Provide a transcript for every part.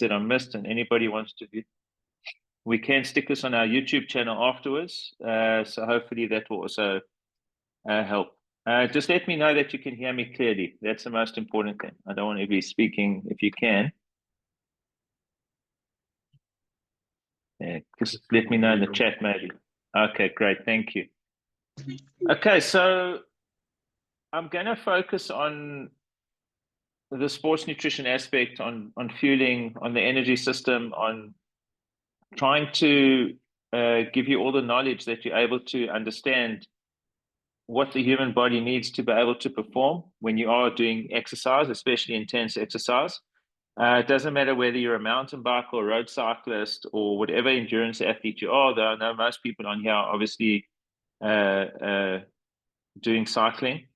that I missed and anybody wants to do, we can stick this on our YouTube channel afterwards. So hopefully that will also help. Just let me know that you can hear me clearly. That's the most important thing. I don't want to be speaking if you can. Just let me know in the chat maybe. Okay, great. Thank you. Okay, so I'm going to focus on the sports nutrition aspect, on fueling, on the energy system, on trying to give you all the knowledge that you're able to understand what the human body needs to be able to perform when you are doing exercise, especially intense exercise. It doesn't matter whether you're a mountain biker or road cyclist or whatever endurance athlete you are, though I know most people on here are obviously doing cycling.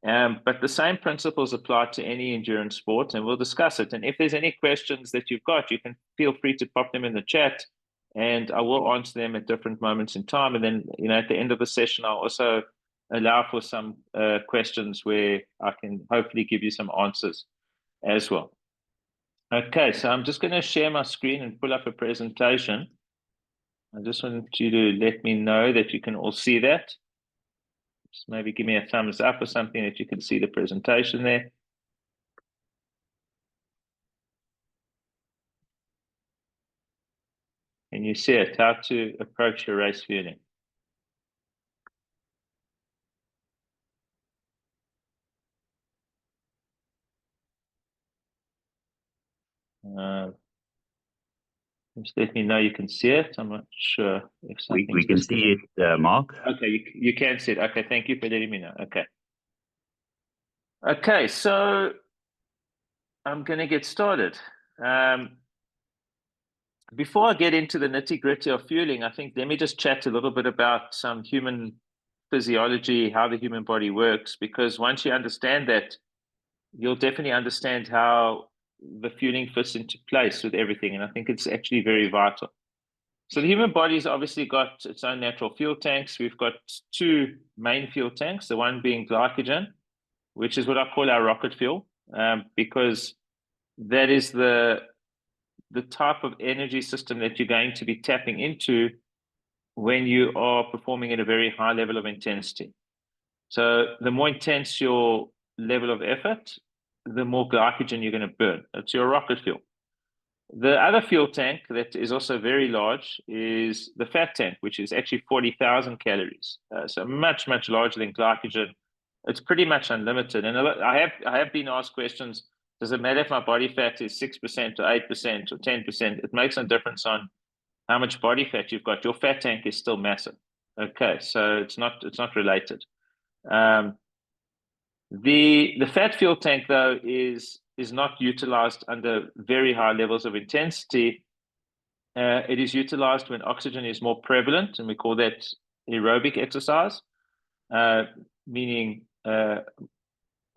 But the same principles apply to any endurance sport, and we'll discuss it. And if there's any questions that you've got, you can feel free to pop them in the chat, and I will answer them at different moments in time. And then, at the end of the session, I'll also allow for some questions where I can hopefully give you some answers as well. Okay, so I'm just going to share my screen and pull up a presentation. I just want you to let me know that you can all see that. Just maybe give me a thumbs up or something that you can see the presentation there. Can you see it? How to approach your race fueling. Just let me know you can see it. I'm not sure if something. We can see it, Mark. Okay, you can see it. Okay, thank you for letting me know. Okay. Okay, so I'm going to get started. Before I get into the nitty-gritty of fueling, I think let me just chat a little bit about some human physiology, how the human body works, because once you understand that, you'll definitely understand how the fueling fits into place with everything. And I think it's actually very vital. So the human body's obviously got its own natural fuel tanks. We've got two main fuel tanks, the one being glycogen, which is what I call our rocket fuel, because that is the type of energy system that you're going to be tapping into when you are performing at a very high level of intensity. So the more intense your level of effort, the more glycogen you're going to burn. That's your rocket fuel. The other fuel tank that is also very large is the fat tank, which is actually 40,000 calories. So much, much larger than glycogen. It's pretty much unlimited. And I have been asked questions, does it matter if my body fat is 6% or 8% or 10%? It makes no difference on how much body fat you've got. Your fat tank is still massive. Okay, so it's not related. The fat fuel tank, though, is not utilized under very high levels of intensity. It is utilized when oxygen is more prevalent, and we call that aerobic exercise, meaning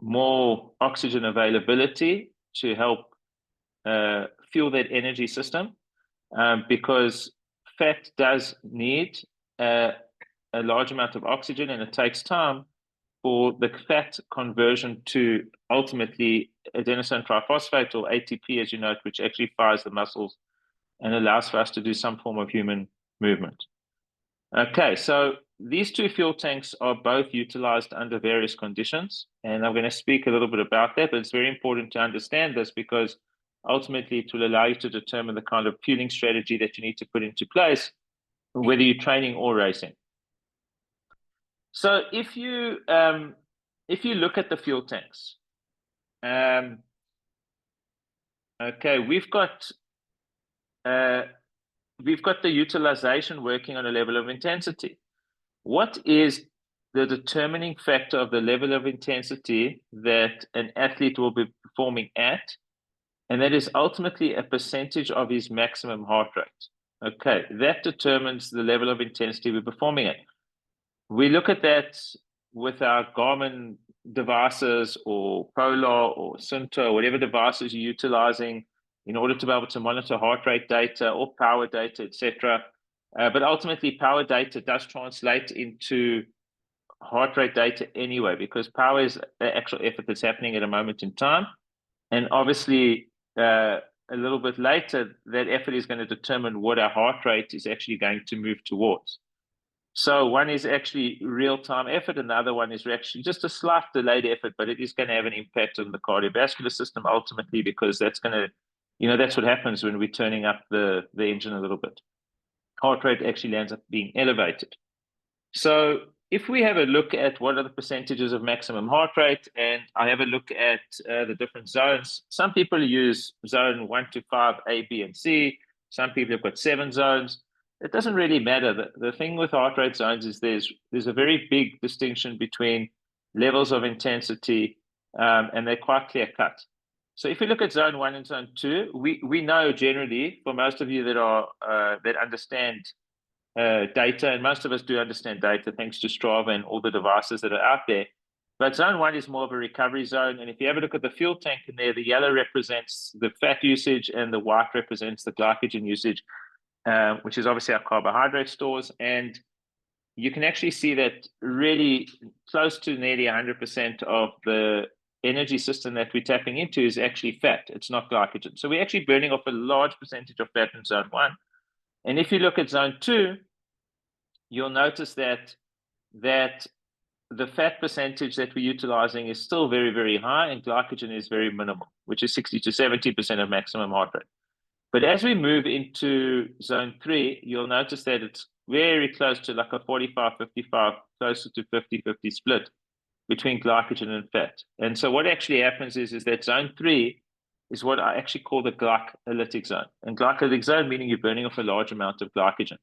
more oxygen availability to help fuel that energy system, because fat does need a large amount of oxygen, and it takes time for the fat conversion to ultimately adenosine triphosphate, or ATP, as you know, which actually fires the muscles and allows for us to do some form of human movement. Okay, so these two fuel tanks are both utilized under various conditions, and I'm going to speak a little bit about that, but it's very important to understand this because ultimately it will allow you to determine the kind of fueling strategy that you need to put into place, whether you're training or racing. So if you look at the fuel tanks, okay, we've got the utilization working on a level of intensity. What is the determining factor of the level of intensity that an athlete will be performing at? And that is ultimately a percentage of his maximum heart rate. Okay, that determines the level of intensity we're performing at. We look at that with our Garmin devices or Polar or Sunto, or whatever devices you're utilizing in order to be able to monitor heart rate data or power data, etc. But ultimately, power data does translate into heart rate data anyway, because power is the actual effort that's happening at a moment in time. And obviously, a little bit later, that effort is going to determine what our heart rate is actually going to move towards. So one is actually real-time effort, and the other one is actually just a slight delayed effort, but it is going to have an impact on the cardiovascular system ultimately, because that's going to, that's what happens when we're turning up the engine a little bit. Heart rate actually ends up being elevated. So if we have a look at what are the percentages of maximum heart rate, and I have a look at the different zones, some people use zone 1 to 5, A, B, and C. Some people have got 7 zones. It doesn't really matter. The thing with heart rate zones is there's a very big distinction between levels of intensity, and they're quite clear cut. So if we look at zone 1 and zone 2, we know generally, for most of you that understand data, and most of us do understand data thanks to Strava and all the devices that are out there. But zone 1 is more of a recovery zone. And if you have a look at the fuel tank in there, the yellow represents the fat usage and the white represents the glycogen usage, which is obviously our carbohydrate stores. And you can actually see that really close to nearly 100% of the energy system that we're tapping into is actually fat. It's not glycogen. So we're actually burning off a large percentage of fat in zone 1. And if you look at zone 2, you'll notice that the fat percentage that we're utilizing is still very, very high, and glycogen is very minimal, which is 60 to 70% of maximum heart rate. But as we move into zone 3, you'll notice that it's very close to like a 45-55, closer to 50-50 split between glycogen and fat. And so what actually happens is that zone 3 is what I actually call the glycolytic zone. And glycolytic zone meaning you're burning off a large amount of glycogen.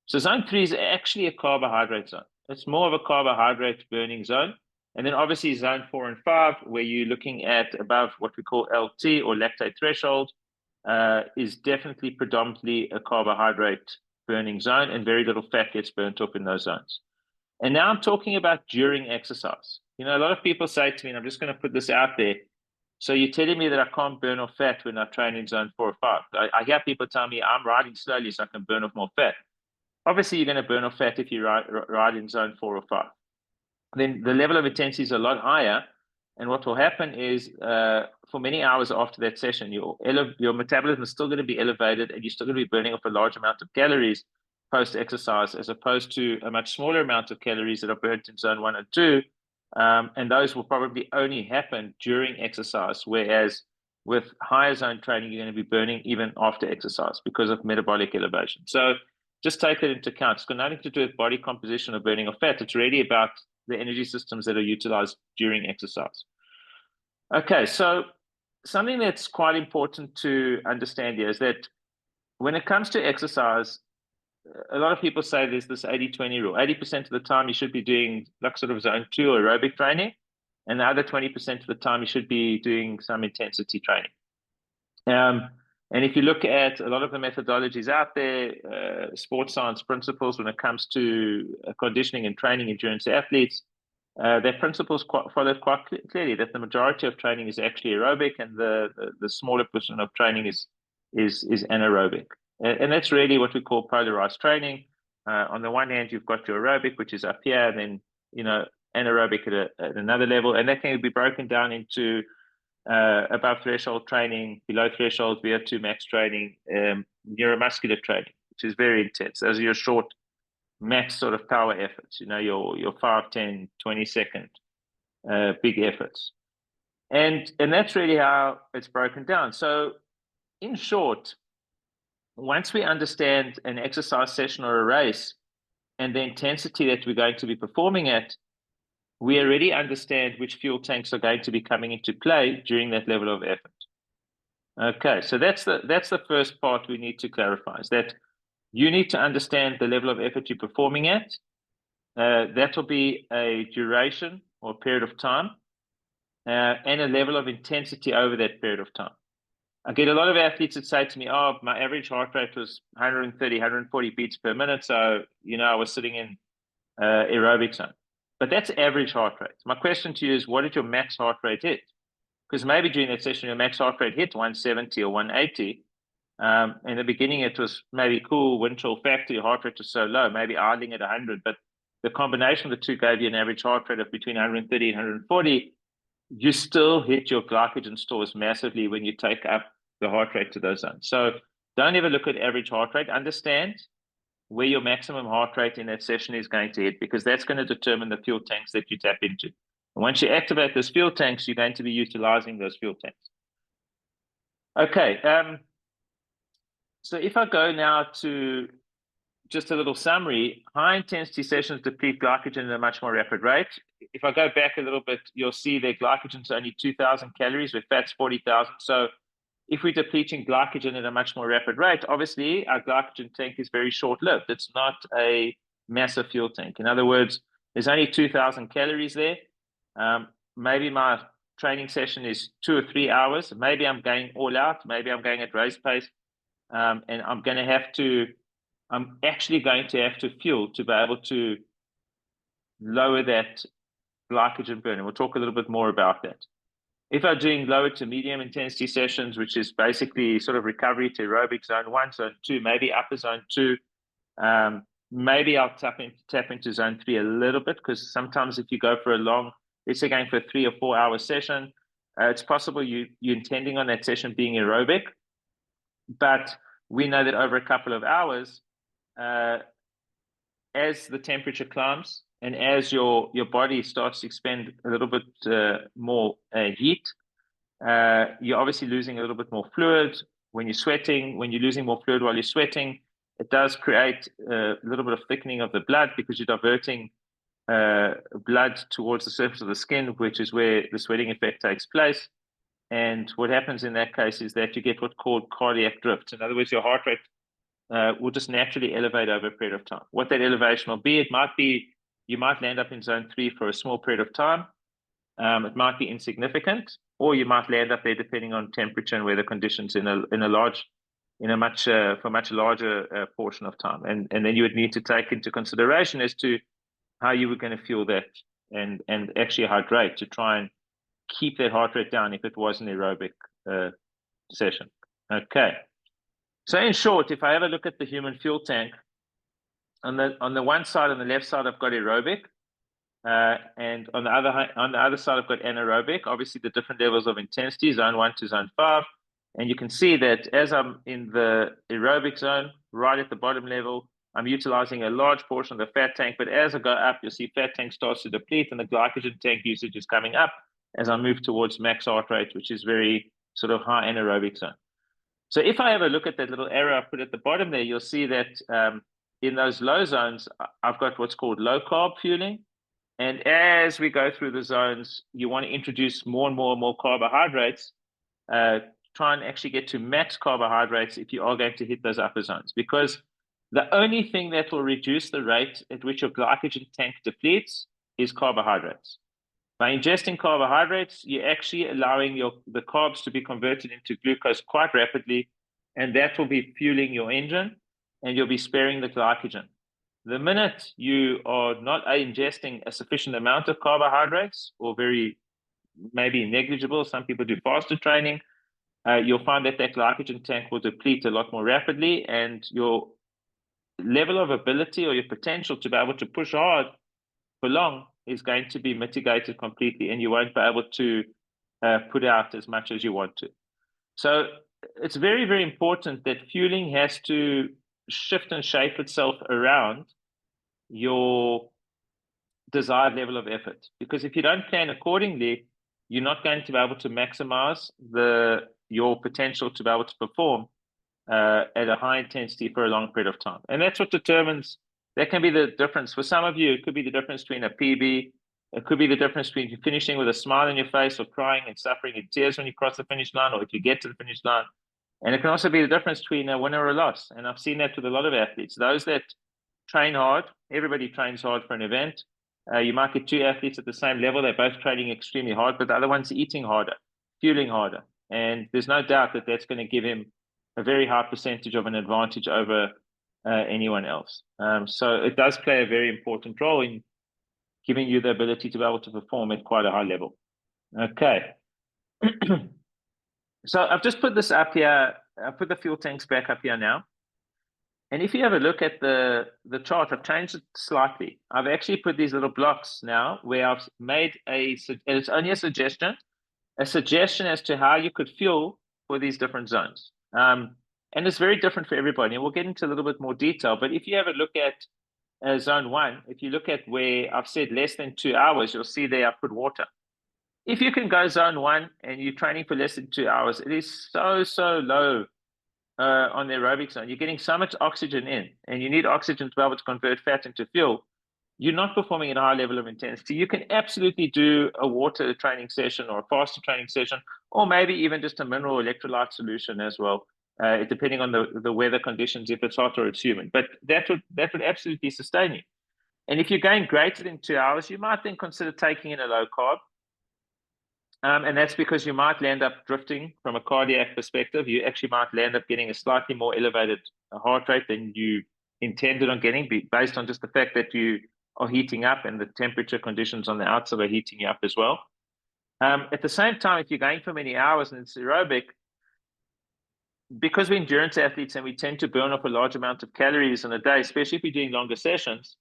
So zone 3 is actually a carbohydrate zone. It's more of a carbohydrate burning zone. And then obviously zone 4 and 5, where you're looking at above what we call LT or lactate threshold, is definitely predominantly a carbohydrate burning zone, and very little fat gets burnt off in those zones. And now I'm talking about during exercise. A lot of people say to me, and I'm just going to put this out there, so you're telling me that I can't burn off fat when I train in zone 4 or 5. I hear people tell me I'm riding slowly so I can burn off more fat. Obviously, you're going to burn off fat if you ride in zone 4 or 5. Then the level of intensity is a lot higher. And what will happen is for many hours after that session, your metabolism is still going to be elevated, and you're still going to be burning off a large amount of calories post-exercise, as opposed to a much smaller amount of calories that are burnt in zone 1 and 2. And those will probably only happen during exercise, whereas with higher zone training, you're going to be burning even after exercise because of metabolic elevation. So just take that into account. It's got nothing to do with body composition or burning of fat. It's really about the energy systems that are utilized during exercise. Okay, so something that's quite important to understand here is that when it comes to exercise, a lot of people say there's this 80-20 rule. 80% of the time you should be doing like sort of zone 2 aerobic training, and the other 20% of the time you should be doing some intensity training. And if you look at a lot of the methodologies out there, sports science principles when it comes to conditioning and training endurance athletes, their principles followed quite clearly that the majority of training is actually aerobic, and the smaller portion of training is anaerobic. And that's really what we call polarized training. On the one hand, you've got your aerobic, which is up here, and then anaerobic at another level, and that can be broken down into above threshold training, below threshold VO2 max training, neuromuscular training, which is very intense. Those are your short max sort of power efforts, your 5, 10, 20 second big efforts. And that's really how it's broken down. So in short, once we understand an exercise session or a race and the intensity that we're going to be performing at, we already understand which fuel tanks are going to be coming into play during that level of effort. Okay, so that's the first part we need to clarify, is that you need to understand the level of effort you're performing at. That will be a duration or period of time, and a level of intensity over that period of time. I get a lot of athletes that say to me, oh, my average heart rate was 130, 140 beats per minute. So, I was sitting in aerobic zone. But that's average heart rate. My question to you is, what did your max heart rate hit? Because maybe during that session, your max heart rate hit 170 or 180. In the beginning, it was maybe cool, wind chill factor, your heart rate was so low, maybe idling at 100. But the combination of the two gave you an average heart rate of between 130 and 140. You still hit your glycogen stores massively when you take up the heart rate to those zones. So don't ever look at average heart rate. Understand where your maximum heart rate in that session is going to hit, because that's going to determine the fuel tanks that you tap into. And once you activate those fuel tanks, you're going to be utilizing those fuel tanks. Okay. So if I go now to just a little summary, high intensity sessions deplete glycogen at a much more rapid rate. If I go back a little bit, you'll see that glycogen's only 2,000 calories, with fat's 40,000. So if we're depleting glycogen at a much more rapid rate, obviously our glycogen tank is very short-lived. It's not a massive fuel tank. In other words, there's only 2,000 calories there. Maybe my training session is 2 or 3 hours. Maybe I'm going all out. Maybe I'm going at race pace. And I'm actually going to have to fuel to be able to lower that glycogen burn. And we'll talk a little bit more about that. If I'm doing lower to medium intensity sessions, which is basically sort of recovery to aerobic zone 1, zone 2, maybe upper zone 2, maybe I'll tap into zone 3 a little bit, because sometimes if you go for a long, let's say going for a 3 or 4 hour session, it's possible you're intending on that session being aerobic, but we know that over a couple of hours, as the temperature climbs and as your body starts to expend a little bit more heat, you're obviously losing a little bit more fluid. When you're sweating, when you're losing more fluid while you're sweating, it does create a little bit of thickening of the blood, because you're diverting blood towards the surface of the skin, which is where the sweating effect takes place. And what happens in that case is that you get what's called cardiac drift. In other words, your heart rate will just naturally elevate over a period of time. What that elevation will be, it might be, you might land up in zone 3 for a small period of time. It might be insignificant, or you might land up there depending on temperature and weather conditions for a much larger portion of time. And then you would need to take into consideration as to how you were going to fuel that and actually hydrate to try and keep that heart rate down if it was an aerobic session. Okay. So in short, if I have a look at the human fuel tank, on the one side, on the left side, I've got aerobic, and on the other side, I've got anaerobic. Obviously, the different levels of intensity, zone 1 to zone 5, and you can see that as I'm in the aerobic zone, right at the bottom level, I'm utilizing a large portion of the fat tank. But as I go up, you'll see fat tank starts to deplete, and the glycogen tank usage is coming up as I move towards max heart rate, which is very sort of high anaerobic zone. So if I have a look at that little arrow I put at the bottom there, you'll see that in those low zones, I've got what's called low carb fueling. And as we go through the zones, you want to introduce more and more carbohydrates, try and actually get to max carbohydrates if you are going to hit those upper zones. Because the only thing that will reduce the rate at which your glycogen tank depletes is carbohydrates. By ingesting carbohydrates, you're actually allowing the carbs to be converted into glucose quite rapidly, and that will be fueling your engine, and you'll be sparing the glycogen. The minute you are not ingesting a sufficient amount of carbohydrates, or very maybe negligible, some people do faster training, you'll find that glycogen tank will deplete a lot more rapidly, and your level of ability or your potential to be able to push hard for long is going to be mitigated completely, and you won't be able to put out as much as you want to. So it's very, very important that fueling has to shift and shape itself around your desired level of effort. Because if you don't plan accordingly, you're not going to be able to maximize your potential to be able to perform at a high intensity for a long period of time. And that's what determines, that can be the difference. For some of you, it could be the difference between a PB. It could be the difference between you finishing with a smile on your face or crying and suffering in tears when you cross the finish line, or if you get to the finish line. And it can also be the difference between a winner or a loss. And I've seen that with a lot of athletes. Those that train hard, everybody trains hard for an event. You might get 2 athletes at the same level. They're both training extremely hard, but the other one's eating harder, fueling harder. And there's no doubt that that's going to give him a very high percentage of an advantage over anyone else. So it does play a very important role in giving you the ability to be able to perform at quite a high level. Okay. So I've just put this up here. I put the fuel tanks back up here now. And if you have a look at the chart, I've changed it slightly. I've actually put these little blocks now where I've made and it's only a suggestion as to how you could fuel for these different zones. And it's very different for everybody. And we'll get into a little bit more detail. But if you have a look at zone 1, if you look at where I've said less than 2 hours, you'll see there I've put water. If you can go zone 1 and you're training for less than 2 hours, it is so low on the aerobic zone. You're getting so much oxygen in, and you need oxygen to be able to convert fat into fuel. You're not performing at a high level of intensity. You can absolutely do a water training session or a faster training session, or maybe even just a mineral electrolyte solution as well, depending on the weather conditions, if it's hot or it's humid. But that would absolutely sustain you. And if you're going greater than 2 hours, you might then consider taking in a low carb. And that's because you might land up drifting from a cardiac perspective. You actually might land up getting a slightly more elevated heart rate than you intended on getting, based on just the fact that you are heating up and the temperature conditions on the outside are heating you up as well. At the same time, if you're going for many hours and it's aerobic, because we're endurance athletes and we tend to burn off a large amount of calories in a day, especially if you're doing longer sessions,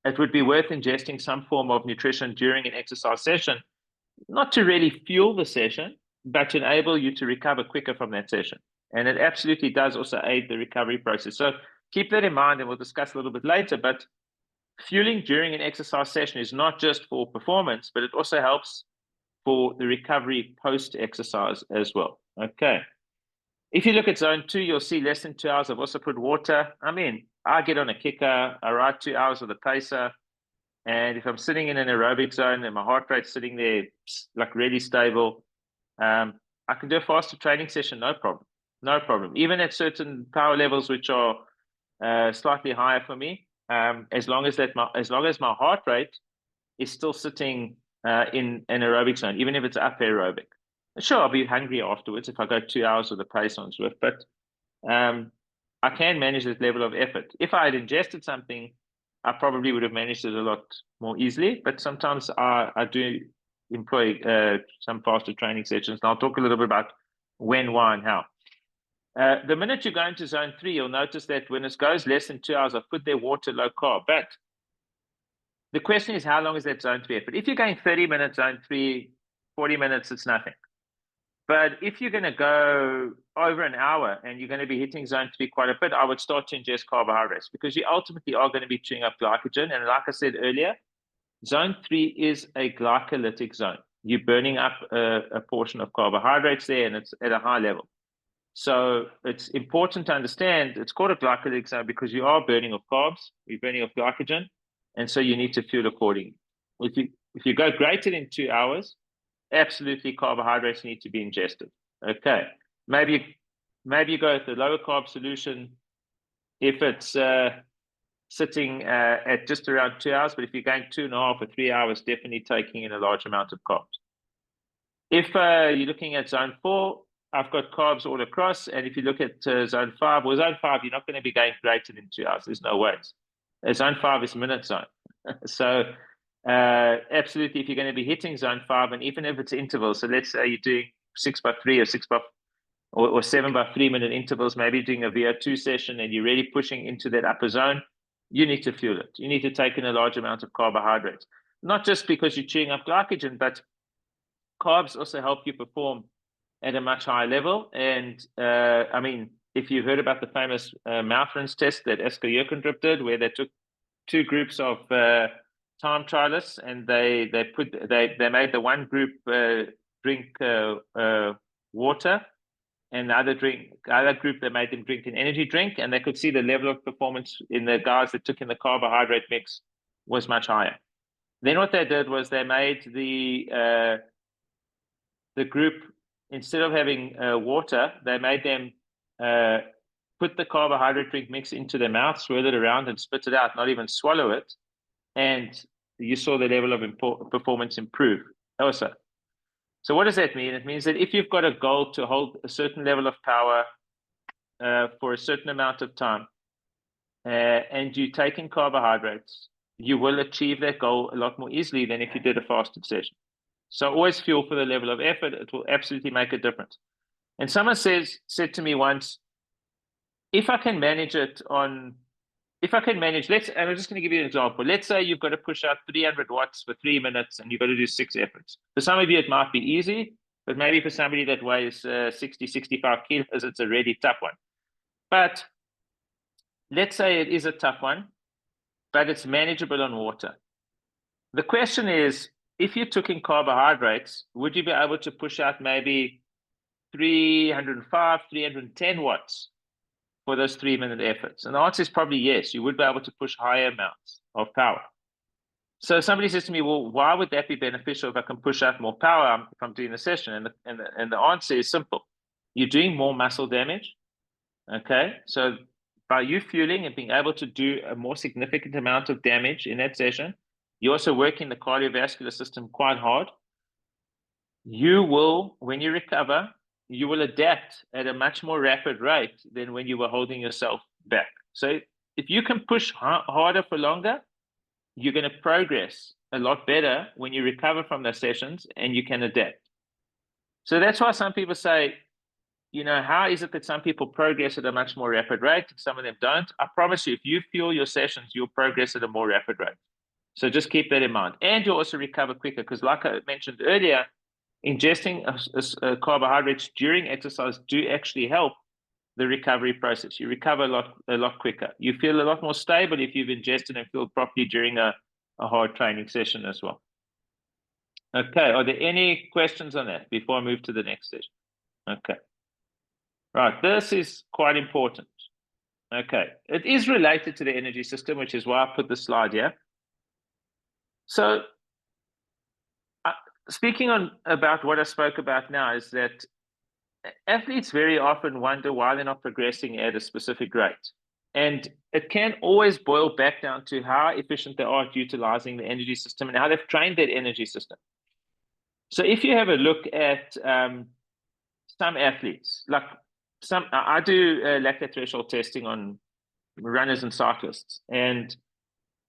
it would be worth ingesting some form of nutrition during an exercise session, not to really fuel the session, but to enable you to recover quicker from that session. And it absolutely does also aid the recovery process. So keep that in mind, and we'll discuss a little bit later. But fueling during an exercise session is not just for performance, but it also helps for the recovery post-exercise as well. Okay. If you look at zone 2, you'll see less than 2 hours. I've also put water. I mean, I get on a kicker. I ride 2 hours with a pacer. And if I'm sitting in an aerobic zone and my heart rate's sitting there like really stable, I can do a faster training session, no problem. No problem. Even at certain power levels, which are slightly higher for me, as long as my heart rate is still sitting in an aerobic zone, even if it's up aerobic. Sure, I'll be hungry afterwards if I go 2 hours with a pace on Zwift, but I can manage that level of effort. If I had ingested something, I probably would have managed it a lot more easily, but sometimes I do employ some faster training sessions, and I'll talk a little bit about when, why, and how. The minute you go into zone 3, you'll notice that when it goes less than 2 hours, I've put there water, low carb. But the question is, how long is that zone 3 effort? If you're going 30 minutes, zone 3, 40 minutes, it's nothing. But if you're going to go over an hour and you're going to be hitting zone 3 quite a bit, I would start to ingest carbohydrates, because you ultimately are going to be chewing up glycogen. And like I said earlier, zone 3 is a glycolytic zone. You're burning up a portion of carbohydrates there, and it's at a high level. So it's important to understand it's called a glycolytic zone because you are burning of carbs, you're burning of glycogen, and so you need to fuel accordingly. If you go greater than 2 hours, absolutely carbohydrates need to be ingested. Okay, maybe you go with the lower carb solution if it's sitting at just around 2 hours, but if you're going 2.5 or 3 hours, definitely taking in a large amount of carbs. If you're looking at zone 4, I've got carbs all across, and if you look at zone 5, well, zone 5, you're not going to be going greater than 2 hours. There's no ways. Zone 5 is minute zone. So absolutely, if you're going to be hitting zone 5, and even if it's intervals, so let's say you're doing 6x3 or 7x3 minute intervals, maybe doing a VO2 session, and you're really pushing into that upper zone, you need to fuel it. You need to take in a large amount of carbohydrates, not just because you're chewing up glycogen, but carbs also help you perform at a much higher level. And I mean, if you've heard about the famous mouth rinse test that Asker Jurkendrup did, where they took 2 groups of time trialists, and they made the one group drink water, and the other group they made them drink an energy drink, and they could see the level of performance in the guys that took in the carbohydrate mix was much higher. Then what they did was they made the group, instead of having water, they made them put the carbohydrate drink mix into their mouth, swirl it around, and spit it out, not even swallow it. And you saw the level of performance improve also. So what does that mean? It means that if you've got a goal to hold a certain level of power for a certain amount of time, and you take in carbohydrates, you will achieve that goal a lot more easily than if you did a fasted session. So always fuel for the level of effort. It will absolutely make a difference. And someone said to me once, if I can manage, and I'm just going to give you an example. Let's say you've got to push out 300 watts for 3 minutes and you've got to do 6 efforts. For some of you, it might be easy. But maybe for somebody that weighs 60, 65 kilos, it's a really tough one. But let's say it is a tough one, but it's manageable on water. The question is, if you took in carbohydrates, would you be able to push out maybe 305, 310 watts for those 3-minute efforts? And the answer is probably yes. You would be able to push higher amounts of power. So somebody says to me, well, why would that be beneficial if I can push out more power if I'm doing the session? And the answer is simple. You're doing more muscle damage. Okay. So by you fueling and being able to do a more significant amount of damage in that session, you're also working the cardiovascular system quite hard. You will, when you recover, you will adapt at a much more rapid rate than when you were holding yourself back. So if you can push harder for longer, you're going to progress a lot better when you recover from those sessions and you can adapt. So that's why some people say, you know, how is it that some people progress at a much more rapid rate and some of them don't? I promise you, if you fuel your sessions, you'll progress at a more rapid rate. So just keep that in mind. And you'll also recover quicker because like I mentioned earlier, ingesting carbohydrates during exercise do actually help the recovery process. You recover a lot quicker. You feel a lot more stable if you've ingested and fueled properly during a hard training session as well. Okay, are there any questions on that before I move to the next session? Okay. Right, this is quite important. Okay, it is related to the energy system, which is why I put the slide here. So speaking about what I spoke about now is that athletes very often wonder why they're not progressing at a specific rate. And it can always boil back down to how efficient they are at utilizing the energy system and how they've trained that energy system. So if you have a look at some athletes, like I do lactate threshold testing on runners and cyclists. And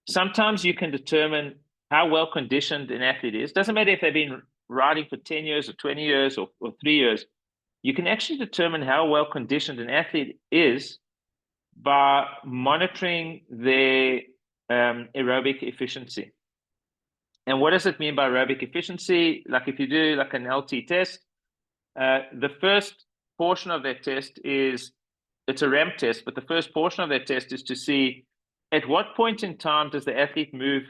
sometimes you can determine how well conditioned an athlete is. Doesn't matter if they've been riding for 10 years or 20 years or 3 years. You can actually determine how well conditioned an athlete is by monitoring their aerobic efficiency. And what does it mean by aerobic efficiency? Like if you do like an LT test, the first portion of that test it's a ramp test, but the first portion of that test is to see at what point in time does the athlete move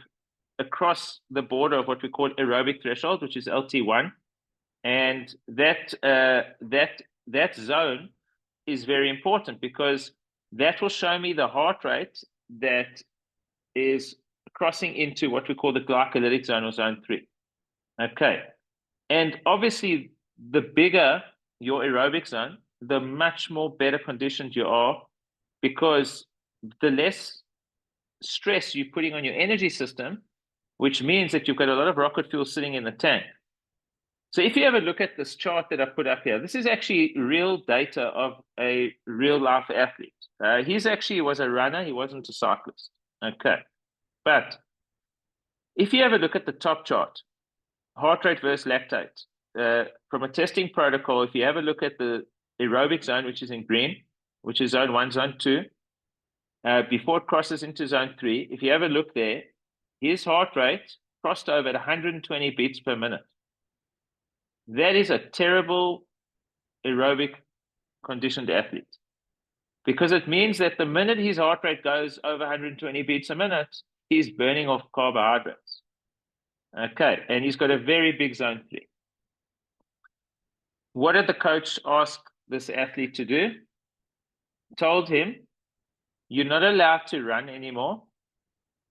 across the border of what we call aerobic threshold, which is LT1. And that zone is very important because that will show me the heart rate that is crossing into what we call the glycolytic zone or zone 3. Okay. And obviously, the bigger your aerobic zone, the much more better conditioned you are because the less stress you're putting on your energy system, which means that you've got a lot of rocket fuel sitting in the tank. So if you have a look at this chart that I put up here, this is actually real data of a real life athlete. He was a runner. He wasn't a cyclist. Okay. But if you have a look at the top chart, heart rate versus lactate, from a testing protocol, if you have a look at the aerobic zone, which is in green, which is zone 1, zone 2, before it crosses into zone 3, if you have a look there, his heart rate crossed over at 120 beats per minute. That is a terrible aerobic conditioned athlete because it means that the minute his heart rate goes over 120 beats a minute, he's burning off carbohydrates. Okay, and he's got a very big zone 3. What did the coach ask this athlete to do? Told him, you're not allowed to run anymore,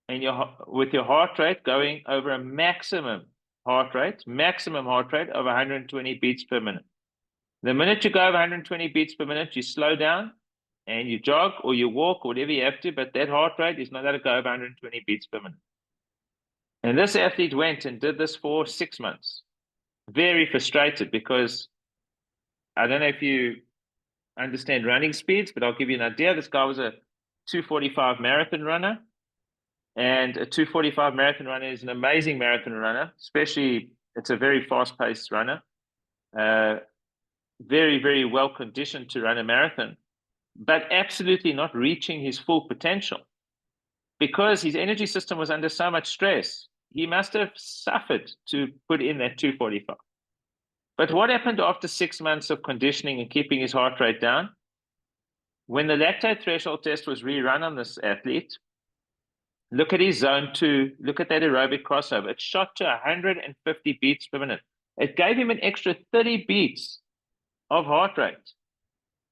and with your heart rate going over a maximum heart rate of 120 beats per minute. The minute you go over 120 beats per minute, you slow down and you jog or you walk or whatever you have to, but that heart rate is not going to go over 120 beats per minute. And this athlete went and did this for 6 months. Very frustrated because I don't know if you understand running speeds, but I'll give you an idea. This guy was a 2:45 marathon runner. And a 2:45 marathon runner is an amazing marathon runner, especially it's a very fast-paced runner. Very, very well conditioned to run a marathon, but absolutely not reaching his full potential because his energy system was under so much stress. He must have suffered to put in that 2:45. But what happened after 6 months of conditioning and keeping his heart rate down? When the lactate threshold test was rerun on this athlete, look at his zone 2, look at that aerobic crossover. It shot to 150 beats per minute. It gave him an extra 30 beats of heart rate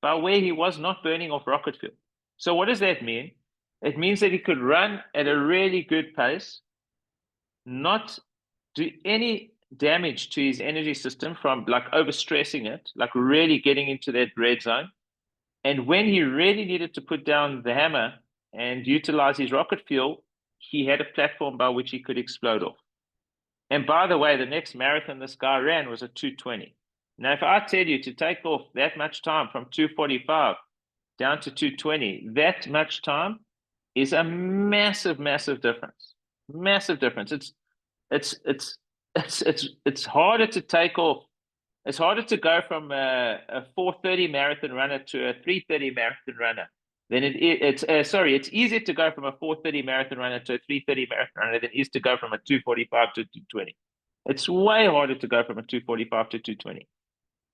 by where he was not burning off rocket fuel. So what does that mean? It means that he could run at a really good pace, not do any damage to his energy system from like overstressing it, like really getting into that red zone. And when he really needed to put down the hammer and utilize his rocket fuel, he had a platform by which he could explode off. And by the way, the next marathon this guy ran was a 2:20. Now, if I tell you to take off that much time from 2:45 down to 2:20, that much time is a massive, massive difference. Massive difference. It's harder to take off. It's harder to go from a 4:30 marathon runner to a 3:30 marathon runner than it's easier to go from a 4:30 marathon runner to a 3:30 marathon runner than it is to go from a 2:45 to 2:20. It's way harder to go from a 2:45 to 2:20.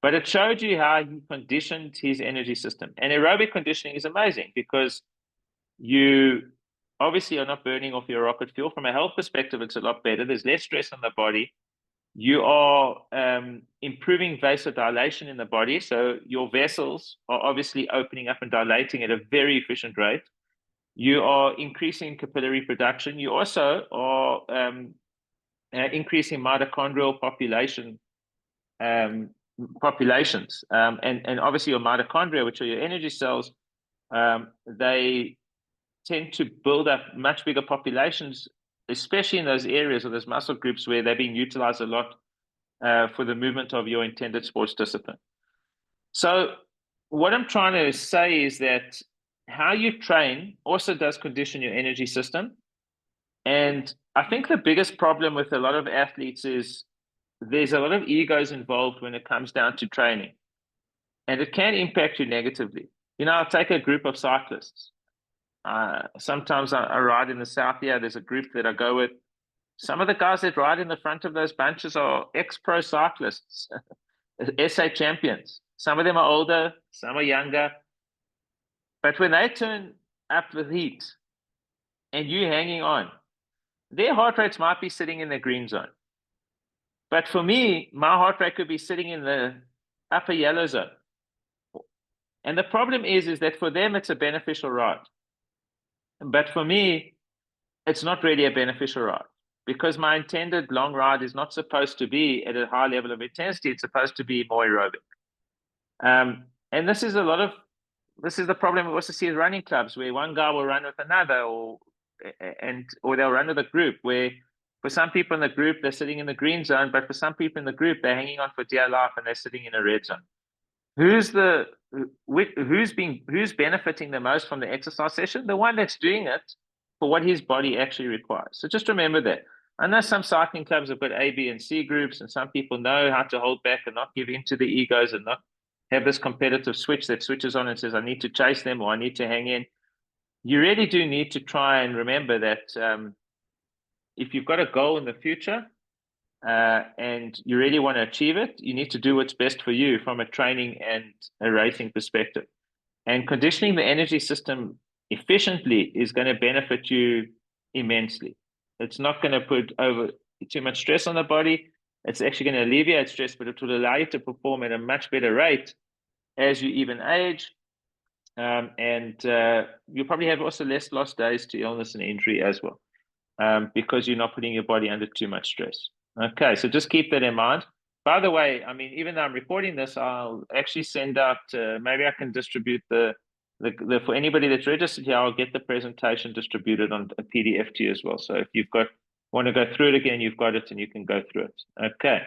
But it showed you how he conditioned his energy system. And aerobic conditioning is amazing because you obviously are not burning off your rocket fuel. From a health perspective, it's a lot better. There's less stress on the body. You are improving vasodilation in the body. So your vessels are obviously opening up and dilating at a very efficient rate. You are increasing capillary production. You also are increasing mitochondrial populations. And obviously your mitochondria, which are your energy cells, they tend to build up much bigger populations, especially in those areas or those muscle groups where they're being utilized a lot for the movement of your intended sports discipline. So what I'm trying to say is that how you train also does condition your energy system. And I think the biggest problem with a lot of athletes is there's a lot of egos involved when it comes down to training. And it can impact you negatively. You know, I'll take a group of cyclists. Sometimes I ride in the south here. There's a group that I go with. Some of the guys that ride in the front of those bunches are ex-pro cyclists, SA champions. Some of them are older, some are younger. But when they turn up the heat and you hanging on, their heart rates might be sitting in the green zone. But for me, my heart rate could be sitting in the upper yellow zone. And the problem is that for them, it's a beneficial ride. But for me, it's not really a beneficial ride because my intended long ride is not supposed to be at a high level of intensity. It's supposed to be more aerobic. And this is the problem we also see with running clubs where one guy will run with another or they'll run with a group where for some people in the group, they're sitting in the green zone, but for some people in the group, they're hanging on for dear life and they're sitting in a red zone. Who's benefiting the most from the exercise session? The one that's doing it for what his body actually requires. So just remember that. I know some cycling clubs have got A, B, and C groups, and some people know how to hold back and not give in to the egos and not have this competitive switch that switches on and says, I need to chase them or I need to hang in. You really do need to try and remember that if you've got a goal in the future, and you really want to achieve it, you need to do what's best for you from a training and a racing perspective. And conditioning the energy system efficiently is going to benefit you immensely. It's not going to put over too much stress on the body. It's actually going to alleviate stress, but it will allow you to perform at a much better rate as you even age. And you'll probably have also less lost days to illness and injury as well, because you're not putting your body under too much stress. Okay, so just keep that in mind. By the way, I mean, even though I'm recording this, I'll actually send out, maybe I can distribute the for anybody that's registered here, I'll get the presentation distributed on a PDF to you as well. So if you've want to go through it again, you've got it and you can go through it. Okay.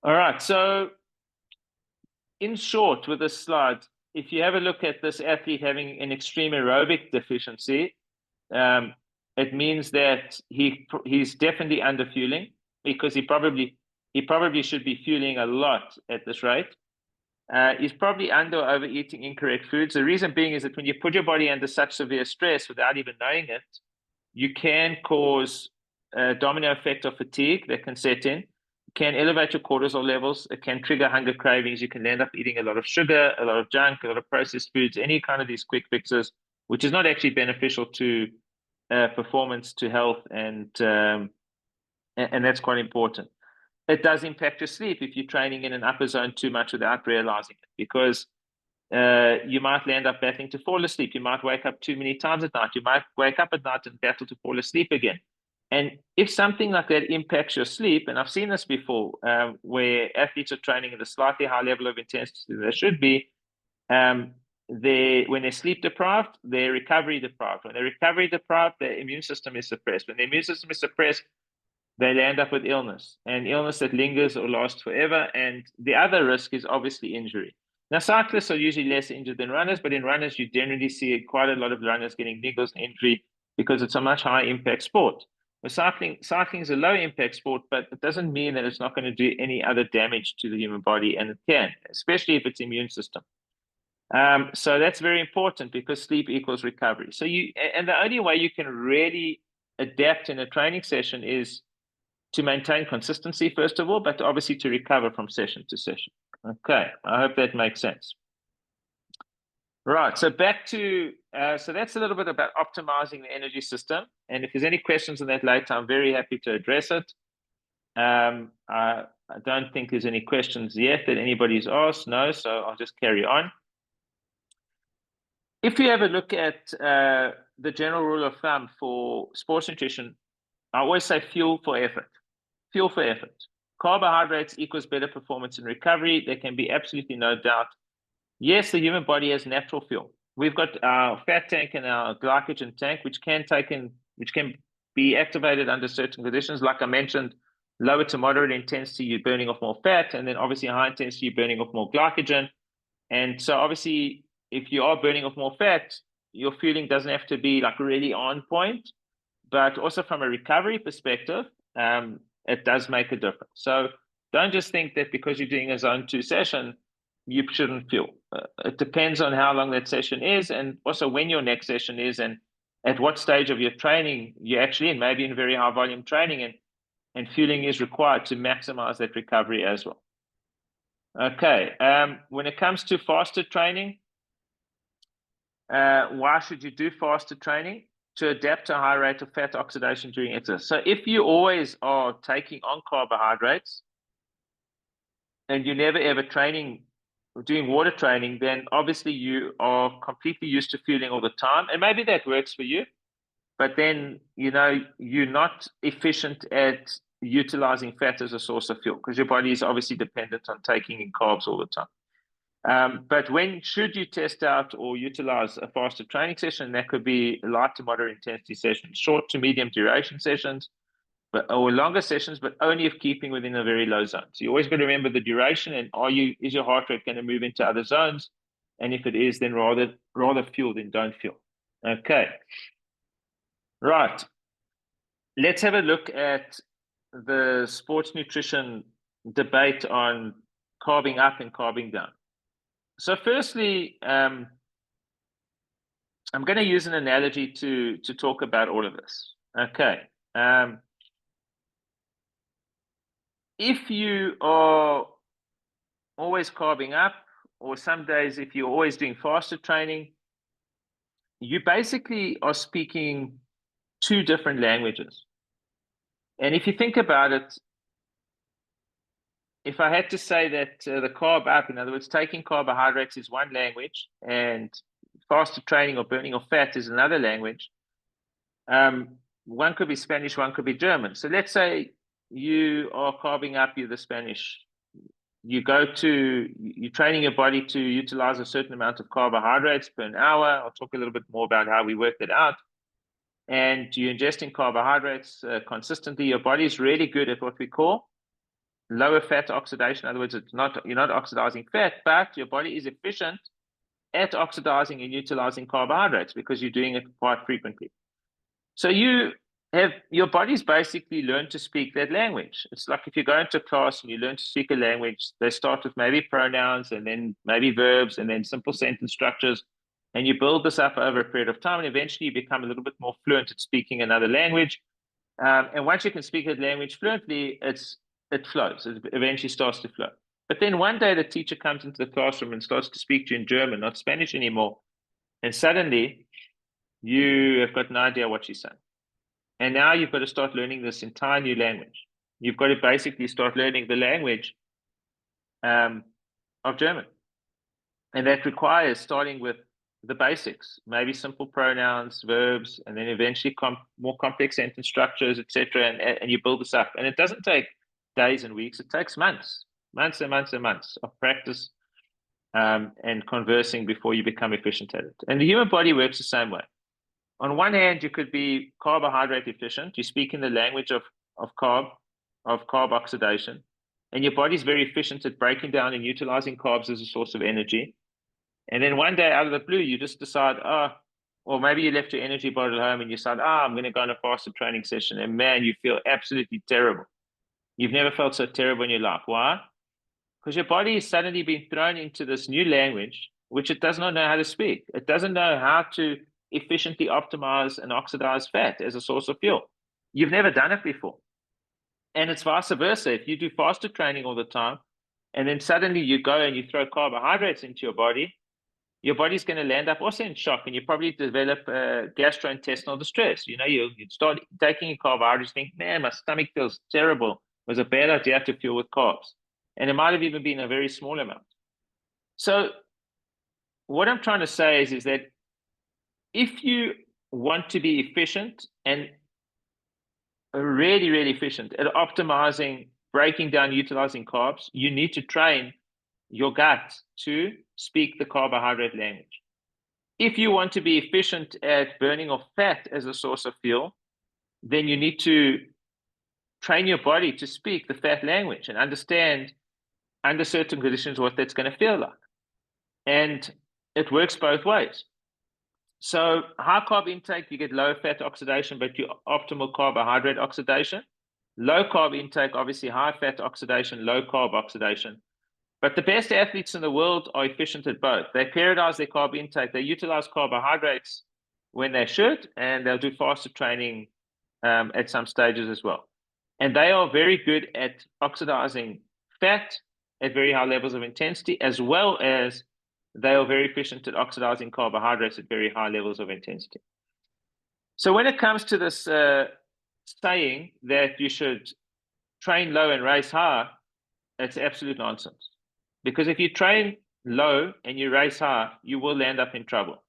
All right, so in short with this slide, if you have a look at this athlete having an extreme aerobic deficiency, it means that he's definitely under fueling because he probably should be fueling a lot at this rate. He's probably under or overeating incorrect foods. The reason being is that when you put your body under such severe stress without even knowing it, you can cause a domino effect of fatigue that can set in. can elevate your cortisol levels. It can trigger hunger cravings. You can end up eating a lot of sugar, a lot of junk, a lot of processed foods, any kind of these quick fixes, which is not actually beneficial to performance, to health, and that's quite important. It does impact your sleep if you're training in an upper zone too much without realizing it, because you might end up battling to fall asleep. You might wake up too many times at night. You might wake up at night and battle to fall asleep again. And if something like that impacts your sleep, and I've seen this before, where athletes are training at a slightly high level of intensity than they should be, when they're sleep deprived, they're recovery deprived. When they're recovery deprived, their immune system is suppressed. When the immune system is suppressed, they end up with illness, and illness that lingers or lasts forever. And the other risk is obviously injury. Now, cyclists are usually less injured than runners, but in runners, you generally see quite a lot of runners getting niggles and injury because it's a much higher impact sport. Well, cycling is a low impact sport, but it doesn't mean that it's not going to do any other damage to the human body, and it can, especially if it's immune system. So that's very important, because sleep equals recovery. So and the only way you can really adapt in a training session is to maintain consistency, first of all, but obviously to recover from session to session. Okay, I hope that makes sense. Right, so back to, so that's a little bit about optimizing the energy system. And if there's any questions on that later, I'm very happy to address it. I don't think there's any questions yet that anybody's asked, no, so I'll just carry on. If you have a look at the general rule of thumb for sports nutrition, I always say fuel for effort. Fuel for effort. Carbohydrates equals better performance and recovery. There can be absolutely no doubt. Yes, the human body has natural fuel. We've got our fat tank and our glycogen tank, which can be activated under certain conditions. Like I mentioned, lower to moderate intensity, you're burning off more fat, and then obviously high intensity, you're burning off more glycogen. And so obviously, if you are burning off more fat, your fueling doesn't have to be like really on point, but also from a recovery perspective, it does make a difference. So don't just think that because you're doing a zone 2 session, you shouldn't fuel. It depends on how long that session is, and also when your next session is, and at what stage of your training you're actually in, maybe in very high volume training, and fueling is required to maximize that recovery as well. Okay, when it comes to fasted training, why should you do fasted training? To adapt to a high rate of fat oxidation during exercise. So if you always are taking on carbohydrates and you're never ever doing water training, then obviously you are completely used to fueling all the time. And maybe that works for you, but then, you're not efficient at utilizing fat as a source of fuel, because your body is obviously dependent on taking in carbs all the time. But when should you test out or utilize a fasted training session? That could be light to moderate intensity sessions, short to medium duration sessions, or longer sessions, but only if keeping within a very low zone. So you always got to remember the duration, and is your heart rate going to move into other zones? And if it is, then rather fuel than don't fuel. Okay. Right. Let's have a look at the sports nutrition debate on carbing up and carbing down. So firstly, I'm going to use an analogy to talk about all of this. Okay. If you are always carbing up, or some days if you're always doing fasted training, you basically are speaking two different languages. And if you think about it, if I had to say that the carb up, in other words, taking carbohydrates is one language, and fasted training or burning of fat is another language, one could be Spanish, one could be German. So let's say you are carbing up, you're the Spanish. You're training your body to utilize a certain amount of carbohydrates per an hour. I'll talk a little bit more about how we work that out. And you're ingesting carbohydrates consistently. Your body is really good at what we call lower fat oxidation. In other words, you're not oxidizing fat, but your body is efficient at oxidizing and utilizing carbohydrates because you're doing it quite frequently. So your body's basically learned to speak that language. It's like if you go into class and you learn to speak a language, they start with maybe pronouns and then maybe verbs and then simple sentence structures. And you build this up over a period of time, and eventually you become a little bit more fluent at speaking another language. And once you can speak that language fluently, it's it flows. It eventually starts to flow. But then one day the teacher comes into the classroom and starts to speak to you in German, not Spanish anymore. And suddenly you have got no idea what she's saying. And now you've got to start learning this entire new language. You've got to basically start learning the language of German. And that requires starting with the basics, maybe simple pronouns, verbs, and then eventually more complex sentence structures, etc. And you build this up. And it doesn't take days and weeks. It takes months and months and months of practice and conversing before you become efficient at it. And the human body works the same way. On one hand, you could be carbohydrate efficient. You speak in the language of carb oxidation, and your body's very efficient at breaking down and utilizing carbs as a source of energy. And then one day out of the blue, you just decide, or maybe you left your energy bottle at home and you decide, I'm going to go on a fasted training session. And man, you feel absolutely terrible. You've never felt so terrible in your life. Why? Because your body has suddenly been thrown into this new language, which it does not know how to speak. It doesn't know how to efficiently optimize and oxidize fat as a source of fuel. You've never done it before. And it's vice versa. If you do fasted training all the time, and then suddenly you go and you throw carbohydrates into your body's going to land up also in shock, and you probably develop gastrointestinal distress. You start taking carbohydrates, think, man, my stomach feels terrible. It was a bad idea to fuel with carbs. And it might have even been a very small amount. So what I'm trying to say is that if you want to be efficient and really, really efficient at optimizing, breaking down, utilizing carbs, you need to train your gut to speak the carbohydrate language. If you want to be efficient at burning off fat as a source of fuel, then you need to train your body to speak the fat language and understand under certain conditions what that's going to feel like. And it works both ways. So high carb intake, you get low fat oxidation, but you optimal carbohydrate oxidation. Low carb intake, obviously high fat oxidation, low carb oxidation. But the best athletes in the world are efficient at both. They periodize their carb intake. They utilize carbohydrates when they should, and they'll do fasted training at some stages as well. And they are very good at oxidizing fat at very high levels of intensity, as well as they are very efficient at oxidizing carbohydrates at very high levels of intensity. So when it comes to this saying that you should train low and race high, it's absolute nonsense. Because if you train low and you race high, you will end up in trouble.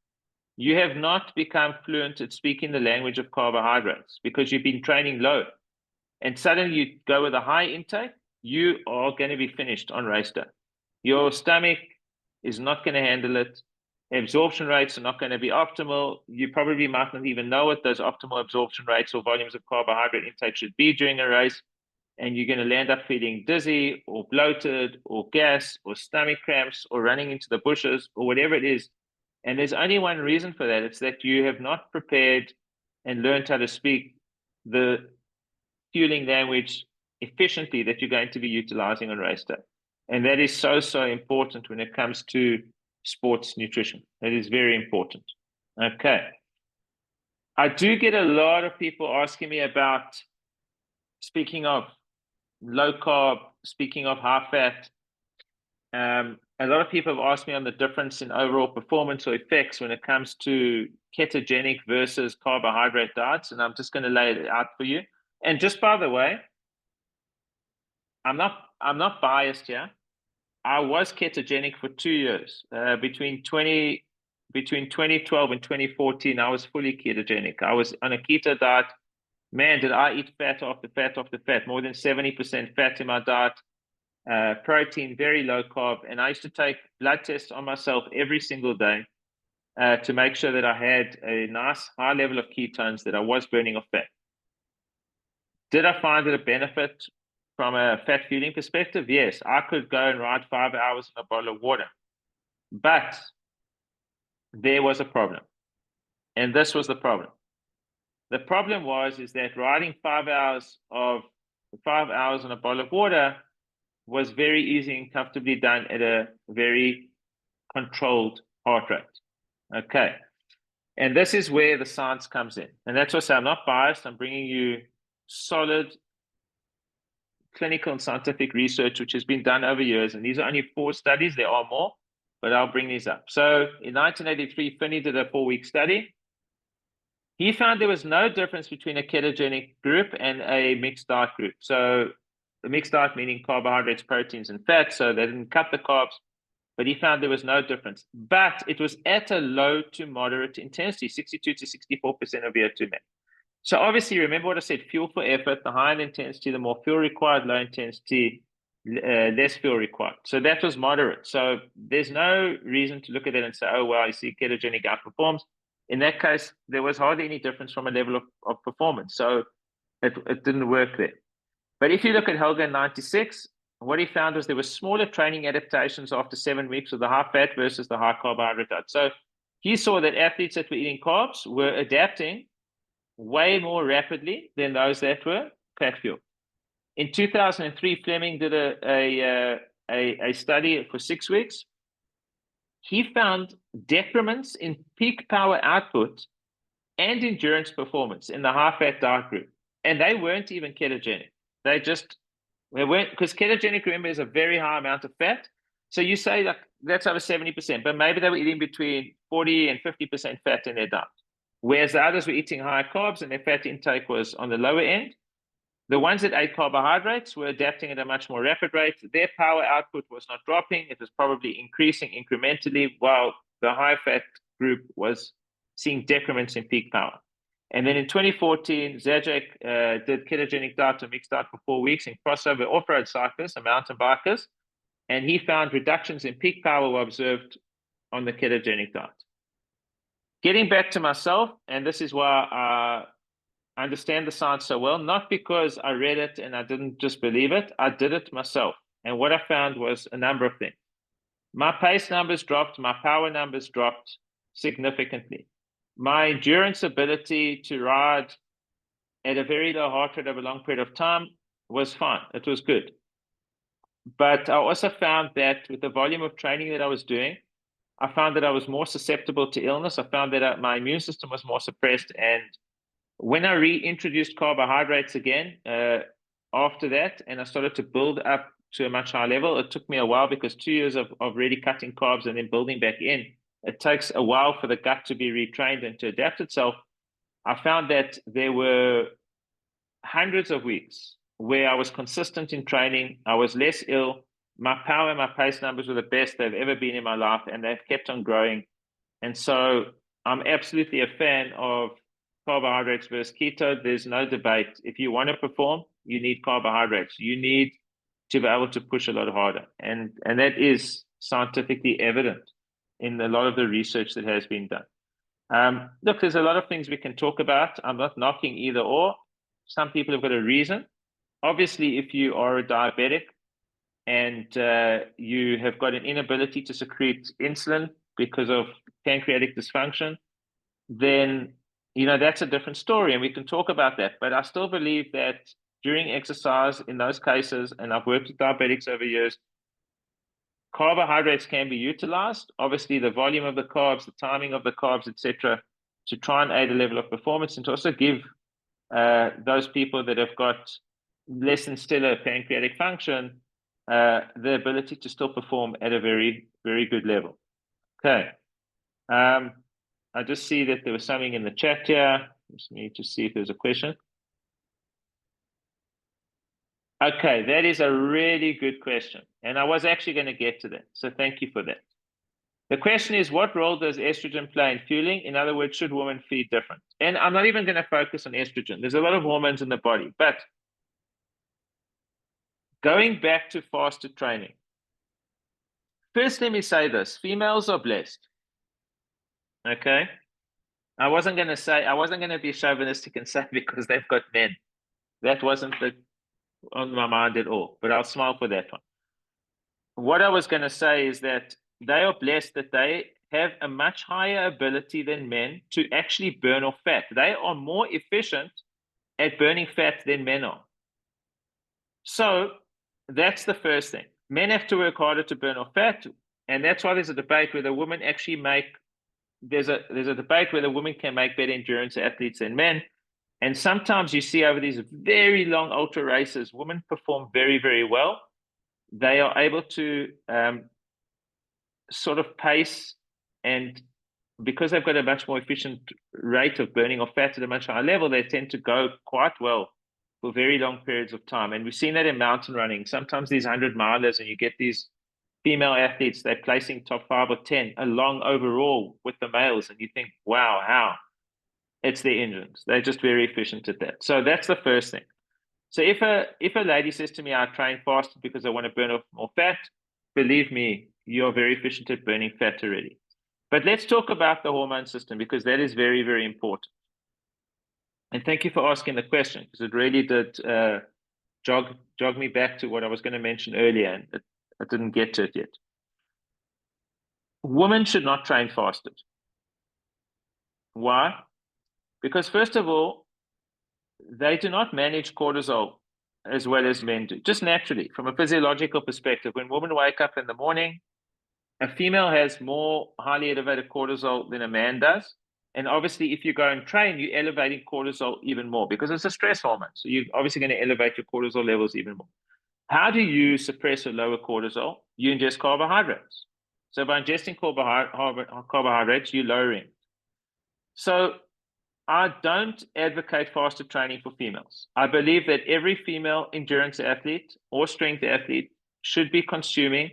You have not become fluent at speaking the language of carbohydrates because you've been training low. And suddenly you go with a high intake, you are going to be finished on race day. Your stomach is not going to handle it. Absorption rates are not going to be optimal. You probably might not even know what those optimal absorption rates or volumes of carbohydrate intake should be during a race. And you're going to land up feeling dizzy or bloated or gas or stomach cramps or running into the bushes or whatever it is. And there's only one reason for that. It's that you have not prepared and learned how to speak the fueling language efficiently that you're going to be utilizing on race day. And that is so, so important when it comes to sports nutrition. That is very important. Okay. I do get a lot of people asking me about, speaking of low carb, speaking of high fat, a lot of people have asked me on the difference in overall performance or effects when it comes to ketogenic versus carbohydrate diets, and I'm just going to lay it out for you. And just by the way, I'm not biased here. I was ketogenic for 2 years. Between 2012 and 2014, I was fully ketogenic. I was on a keto diet. Man, did I eat fat after fat after fat, more than 70% fat in my diet, protein, very low carb. And I used to take blood tests on myself every single day to make sure that I had a nice high level of ketones, that I was burning off fat. Did I find it a benefit from a fat fueling perspective? Yes, I could go and ride 5 hours in a bottle of water. But there was a problem. And this was the problem. The problem is that riding 5 hours in a bottle of water was very easy and comfortably done at a very controlled heart rate. Okay. And this is where the science comes in. And that's why I say I'm not biased. I'm bringing you solid, clinical and scientific research which has been done over years, and these are only 4 studies, there are more, but I'll bring these up. So in 1983, Finney did a 4-week study. He found there was no difference between a ketogenic group and a mixed diet group. So the mixed diet meaning carbohydrates, proteins, and fats, so they didn't cut the carbs, but he found there was no difference. But it was at a low to moderate intensity, 62 to 64% of VO2 max. So obviously, remember what I said, fuel for effort, the higher the intensity, the more fuel required, low intensity, less fuel required. So that was moderate. So there's no reason to look at it and say, oh, well, you see ketogenic outperforms. In that case, there was hardly any difference from a level of performance. So it didn't work there. But if you look at Helga in 96, what he found was there were smaller training adaptations after 7 weeks with the high fat versus the high carbohydrate diet. So he saw that athletes that were eating carbs were adapting way more rapidly than those that were fat fuel. In 2003, Fleming did a study for 6 weeks. He found decrements in peak power output and endurance performance in the high-fat diet group. And they weren't even ketogenic. They weren't, because ketogenic, remember, is a very high amount of fat. So you say like that's over 70%, but maybe they were eating between 40 and 50% fat in their diet. Whereas the others were eating higher carbs and their fat intake was on the lower end. The ones that ate carbohydrates were adapting at a much more rapid rate. Their power output was not dropping. It was probably increasing incrementally, while the high-fat group was seeing decrements in peak power. And then in 2014, Zajac did ketogenic diet or mixed diet for 4 weeks in crossover off-road cyclists and mountain bikers. And he found reductions in peak power were observed on the ketogenic diet. Getting back to myself, and this is why I understand the science so well, not because I read it and I didn't just believe it, I did it myself. And what I found was a number of things. My pace numbers dropped, my power numbers dropped significantly. My endurance ability to ride at a very low heart rate over a long period of time was fine. It was good. But I also found that with the volume of training that I was doing, I found that I was more susceptible to illness. I found that my immune system was more suppressed. And when I reintroduced carbohydrates again after that, and I started to build up to a much higher level, it took me a while because 2 years of really cutting carbs and then building back in, it takes a while for the gut to be retrained and to adapt itself. I found that there were hundreds of weeks where I was consistent in training. I was less ill. My power and my pace numbers were the best they've ever been in my life, and they've kept on growing. And so I'm absolutely a fan of carbohydrates versus keto. There's no debate. If you want to perform, you need carbohydrates. You need to be able to push a lot harder. And that is scientifically evident in a lot of the research that has been done. Look, there's a lot of things we can talk about. I'm not knocking either or. Some people have got a reason. Obviously, if you are a diabetic and you have got an inability to secrete insulin because of pancreatic dysfunction, then that's a different story, and we can talk about that. But I still believe that during exercise, in those cases, and I've worked with diabetics over years, carbohydrates can be utilized. Obviously, the volume of the carbs, the timing of the carbs, etc., to try and aid a level of performance, and to also give those people that have got less than stellar pancreatic function the ability to still perform at a very, very good level. Okay. I just see that there was something in the chat here. Just need to see if there's a question. Okay, that is a really good question. And I was actually going to get to that. So thank you for that. The question is, what role does estrogen play in fueling? In other words, should women feed different? And I'm not even going to focus on estrogen. There's a lot of hormones in the body. But going back to fasted training, first, let me say this. Females are blessed. Okay? I wasn't going to be chauvinistic and say because they've got men. That wasn't on my mind at all, but I'll smile for that one. What I was going to say is that they are blessed that they have a much higher ability than men to actually burn off fat. They are more efficient at burning fat than men are. So that's the first thing. Men have to work harder to burn off fat, and that's why there's a debate whether women actually there's a debate whether women can make better endurance athletes than men. And sometimes you see over these very long ultra races, women perform very, very well. They are able to sort of pace, and because they've got a much more efficient rate of burning of fat at a much higher level, they tend to go quite well for very long periods of time. And we've seen that in mountain running. Sometimes these 100-milers, and you get these female athletes, they're placing top 5 or 10 along overall with the males, and you think, wow, how? It's their engines. They're just very efficient at that. So that's the first thing. So if a lady says to me, I train fasted because I want to burn off more fat, believe me, you're very efficient at burning fat already. But let's talk about the hormone system, because that is very, very important. And thank you for asking the question, because it really did jog me back to what I was going to mention earlier, and I didn't get to it yet. Women should not train fasted. Why? Because first of all, they do not manage cortisol as well as men do, just naturally. From a physiological perspective, when women wake up in the morning, a female has more highly elevated cortisol than a man does. And obviously, if you go and train, you're elevating cortisol even more because it's a stress hormone. So you're obviously going to elevate your cortisol levels even more. How do you suppress or lower cortisol? You ingest carbohydrates. So by ingesting carbohydrates, you're lowering. So I don't advocate fasted training for females. I believe that every female endurance athlete or strength athlete should be consuming.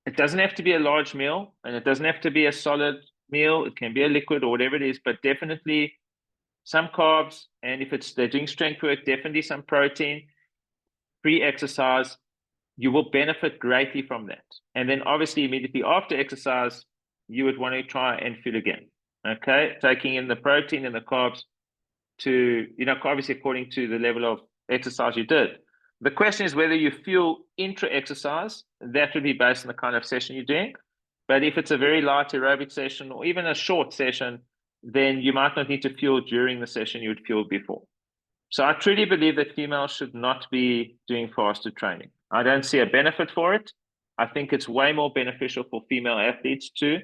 It doesn't have to be a large meal, and it doesn't have to be a solid meal. It can be a liquid or whatever it is, but definitely some carbs. And if they're doing strength work, definitely some protein, pre-exercise. You will benefit greatly from that. And then obviously immediately after exercise, you would want to try and fuel again. Okay, taking in the protein and the carbs to, obviously according to the level of exercise you did. The question is whether you fuel intra-exercise. That would be based on the kind of session you're doing. But if it's a very light aerobic session or even a short session, then you might not need to fuel during the session. You would fuel before. So I truly believe that females should not be doing fasted training. I don't see a benefit for it. I think it's way more beneficial for female athletes to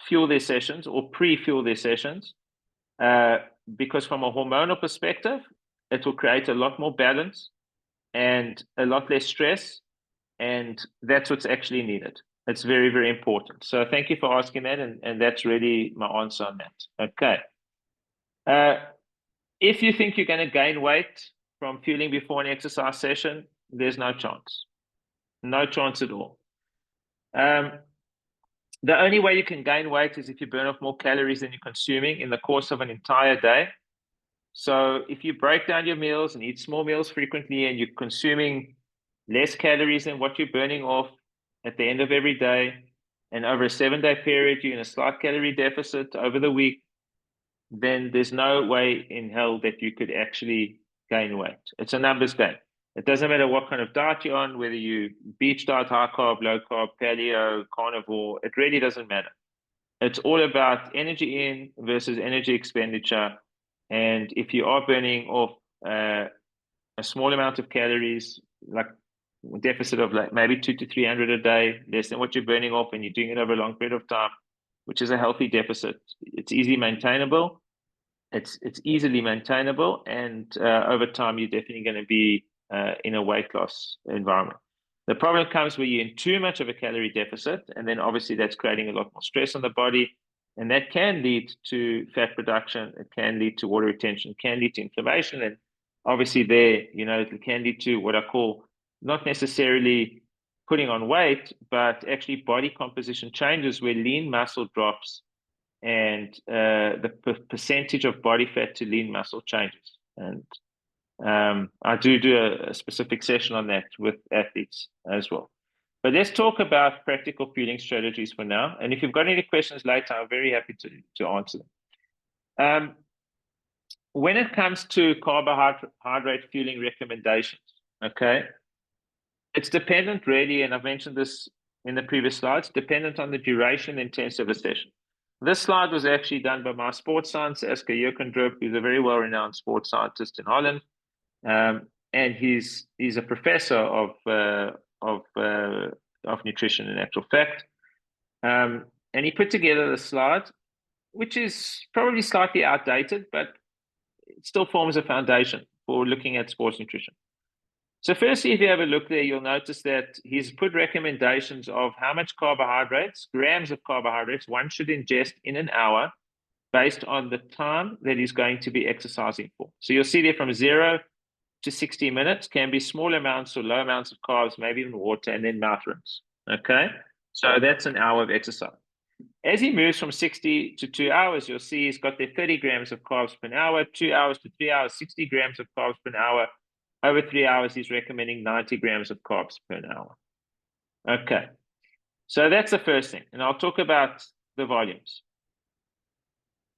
fuel their sessions or pre-fuel their sessions, because from a hormonal perspective, it will create a lot more balance and a lot less stress, and that's what's actually needed. It's very, very important. So thank you for asking that, and that's really my answer on that. Okay. If you think you're going to gain weight from fueling before an exercise session, there's no chance. No chance at all. The only way you can gain weight is if you burn off more calories than you're consuming in the course of an entire day. So if you break down your meals and eat small meals frequently, and you're consuming less calories than what you're burning off at the end of every day, and over a 7-day period, you're in a slight calorie deficit over the week, then there's no way in hell that you could actually gain weight. It's a numbers game. It doesn't matter what kind of diet you're on, whether you beach diet, high carb, low carb, paleo, carnivore, it really doesn't matter. It's all about energy in versus energy expenditure. And if you are burning off a small amount of calories, like a deficit of like maybe 200 to 300 a day, less than what you're burning off, and you're doing it over a long period of time, which is a healthy deficit, it's easily maintainable. It's easily maintainable, and over time, you're definitely going to be in a weight loss environment. The problem comes where you're in too much of a calorie deficit, and then obviously that's creating a lot more stress on the body, and that can lead to fat production. It can lead to water retention. It can lead to inflammation, and obviously it can lead to what I call not necessarily putting on weight, but actually body composition changes where lean muscle drops and the percentage of body fat to lean muscle changes. And I do a specific session on that with athletes as well. But let's talk about practical fueling strategies for now. And if you've got any questions later, I'm very happy to answer them. When it comes to carbohydrate fueling recommendations, okay, it's dependent really, and I've mentioned this in the previous slides, dependent on the duration and intensity of the session. This slide was actually done by my sports scientist, Asker Jurkendrup, who's a very well-renowned sports scientist in Holland. And he's a professor of nutrition in actual fact. And he put together the slide which is probably slightly outdated, but it still forms a foundation for looking at sports nutrition. So firstly, if you have a look there, you'll notice that he's put recommendations of how much carbohydrates, grams of carbohydrates, one should ingest in an hour based on the time that he's going to be exercising for. So you'll see there from 0 to 60 minutes can be small amounts or low amounts of carbs, maybe even water, and then mouth rinse. Okay, so that's an hour of exercise. As he moves from 60 to 2 hours, you'll see he's got there 30 grams of carbs per hour, 2 hours to 3 hours, 60 grams of carbs per hour. Over 3 hours, he's recommending 90 grams of carbs per hour. Okay, so that's the first thing. And I'll talk about the volumes.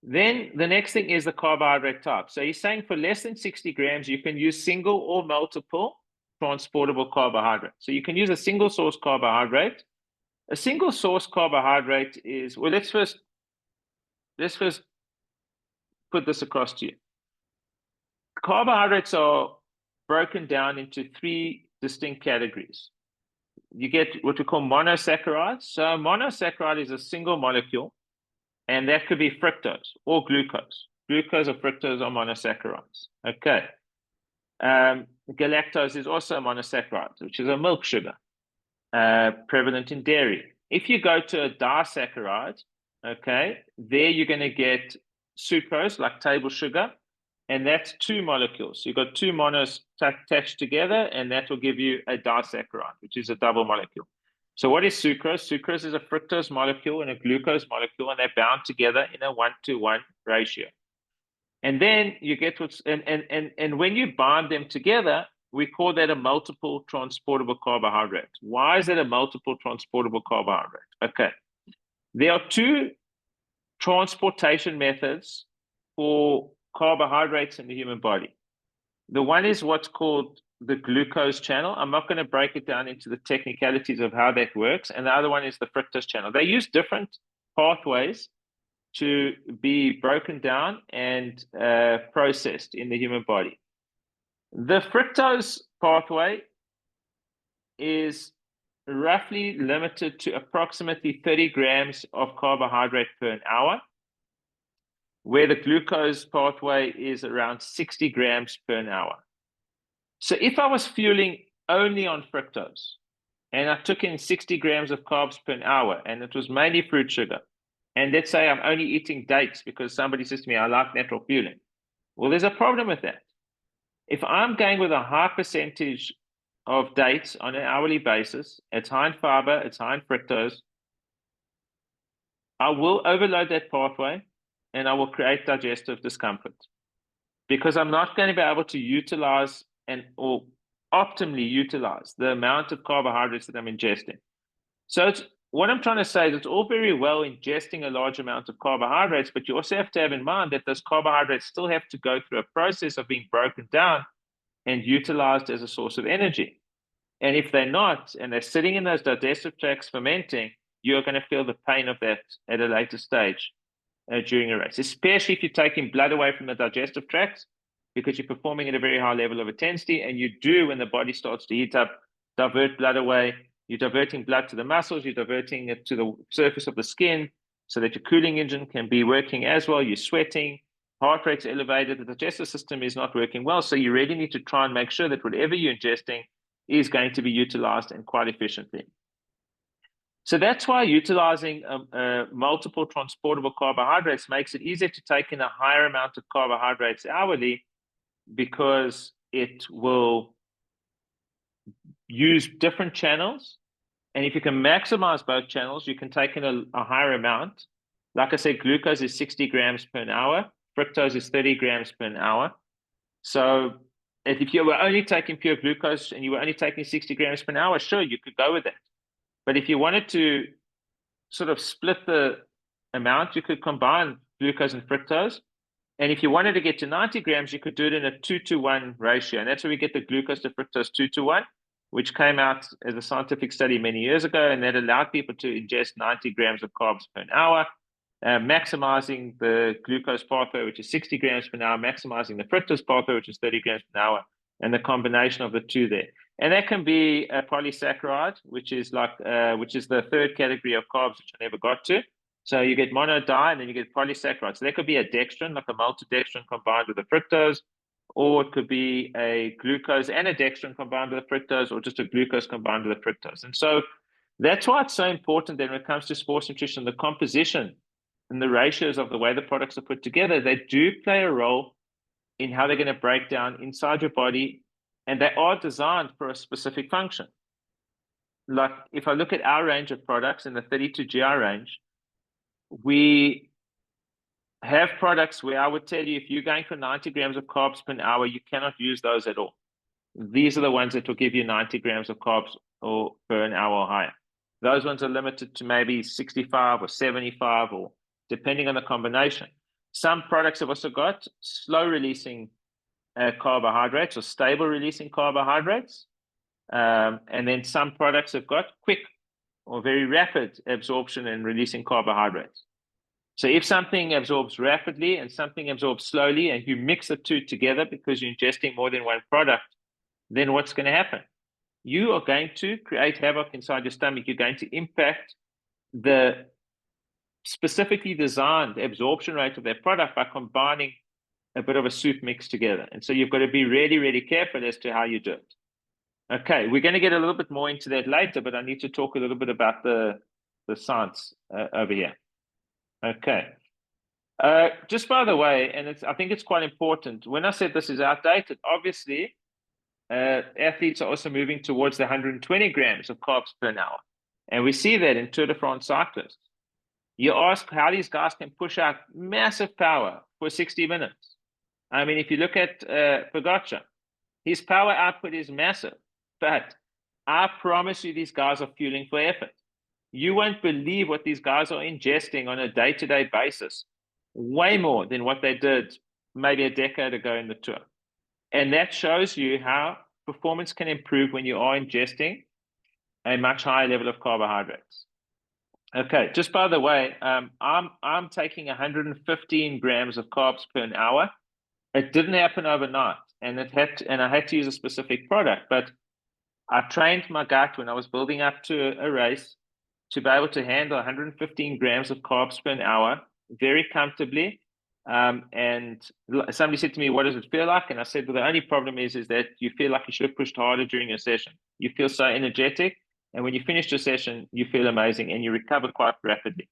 Then the next thing is the carbohydrate type. So he's saying for less than 60 grams, you can use single or multiple transportable carbohydrates. So you can use a single source carbohydrate. A single source carbohydrate is, well, let's first put this across to you. Carbohydrates are broken down into 3 distinct categories. You get what we call monosaccharides. So a monosaccharide is a single molecule, and that could be fructose or glucose. Glucose or fructose are monosaccharides. Okay. Galactose is also a monosaccharide, which is a milk sugar, prevalent in dairy. If you go to a disaccharide, okay, there you're going to get sucrose, like table sugar, and that's 2 molecules. So you've got 2 monos attached together, and that will give you a disaccharide, which is a double molecule. So what is sucrose? Sucrose is a fructose molecule and a glucose molecule, and they're bound together in a 1-to-1 ratio. And then you get what's, and when you bind them together, we call that a multiple transportable carbohydrate. Why is that a multiple transportable carbohydrate? Okay. There are 2 transportation methods for carbohydrates in the human body. The one is what's called the glucose channel. I'm not going to break it down into the technicalities of how that works. And the other one is the fructose channel. They use different pathways to be broken down and processed in the human body. The fructose pathway is roughly limited to approximately 30 grams of carbohydrate per hour, where the glucose pathway is around 60 grams per hour. So if I was fueling only on fructose and I took in 60 grams of carbs per hour and it was mainly fruit sugar, and let's say I'm only eating dates because somebody says to me, I like natural fueling. Well, there's a problem with that. If I'm going with a high percentage of dates on an hourly basis, it's high in fiber, it's high in fructose, I will overload that pathway and I will create digestive discomfort because I'm not going to be able to utilize or optimally utilize the amount of carbohydrates that I'm ingesting. So what I'm trying to say is it's all very well ingesting a large amount of carbohydrates, but you also have to have in mind that those carbohydrates still have to go through a process of being broken down and utilized as a source of energy. And if they're not, and they're sitting in those digestive tracts fermenting, you're going to feel the pain of that at a later stage during a race, especially if you're taking blood away from the digestive tracts, because you're performing at a very high level of intensity, and you do, when the body starts to heat up, divert blood away. You're diverting blood to the muscles, you're diverting it to the surface of the skin so that your cooling engine can be working as well. You're sweating, heart rate's elevated, the digestive system is not working well. So you really need to try and make sure that whatever you're ingesting is going to be utilized and quite efficiently. So that's why utilizing multiple transportable carbohydrates makes it easier to take in a higher amount of carbohydrates hourly, because it will use different channels. And if you can maximize both channels, you can take in a higher amount. Like I said, glucose is 60 grams per hour. Fructose is 30 grams per hour. So if you were only taking pure glucose and you were only taking 60 grams per hour, sure, you could go with that. But if you wanted to sort of split the amount, you could combine glucose and fructose. And if you wanted to get to 90 grams, you could do it in a 2-to-1 ratio. And that's where we get the glucose to fructose 2-to-1, which came out as a scientific study many years ago. And that allowed people to ingest 90 grams of carbs per hour, maximizing the glucose pathway, which is 60 grams per hour, maximizing the fructose pathway, which is 30 grams per hour, and the combination of the two there. And that can be a polysaccharide, which is the third category of carbs, which I never got to. So you get monodi and then you get polysaccharides. So there could be a dextrin, like a maltodextrin combined with a fructose, or it could be a glucose and a dextrin combined with a fructose, or just a glucose combined with a fructose. And so that's why it's so important that when it comes to sports nutrition, the composition and the ratios of the way the products are put together, they do play a role in how they're going to break down inside your body, and they are designed for a specific function. Like if I look at our range of products in the 32 GI range, we have products where I would tell you if you're going for 90 grams of carbs per hour, you cannot use those at all. These are the ones that will give you 90 grams of carbs or per an hour or higher. Those ones are limited to maybe 65 or 75, or depending on the combination. Some products have also got slow releasing carbohydrates or stable releasing carbohydrates. And then some products have got quick or very rapid absorption and releasing carbohydrates. So if something absorbs rapidly and something absorbs slowly, and you mix the two together because you're ingesting more than one product, then what's going to happen? You are going to create havoc inside your stomach. You're going to impact the specifically designed absorption rate of that product by combining a bit of a soup mix together. And so you've got to be really, really careful as to how you do it. Okay, we're going to get a little bit more into that later, but I need to talk a little bit about the science over here. Okay. Just by the way, and I think it's quite important, when I said this is outdated, obviously, athletes are also moving towards the 120 grams of carbs per hour. And we see that in Tour de France cyclists. You ask how these guys can push out massive power for 60 minutes. I mean, if you look at Pogacar, his power output is massive, but I promise you these guys are fueling for effort. You won't believe what these guys are ingesting on a day-to-day basis, way more than what they did maybe a decade ago in the Tour. And that shows you how performance can improve when you are ingesting a much higher level of carbohydrates. Okay, just by the way, I'm taking 115 grams of carbs per hour. It didn't happen overnight, and I had to use a specific product, but I trained my gut when I was building up to a race to be able to handle 115 grams of carbs per hour very comfortably. And somebody said to me, what does it feel like? And I said, well, the only problem is that you feel like you should have pushed harder during your session. You feel so energetic. And when you finish your session, you feel amazing and you recover quite rapidly.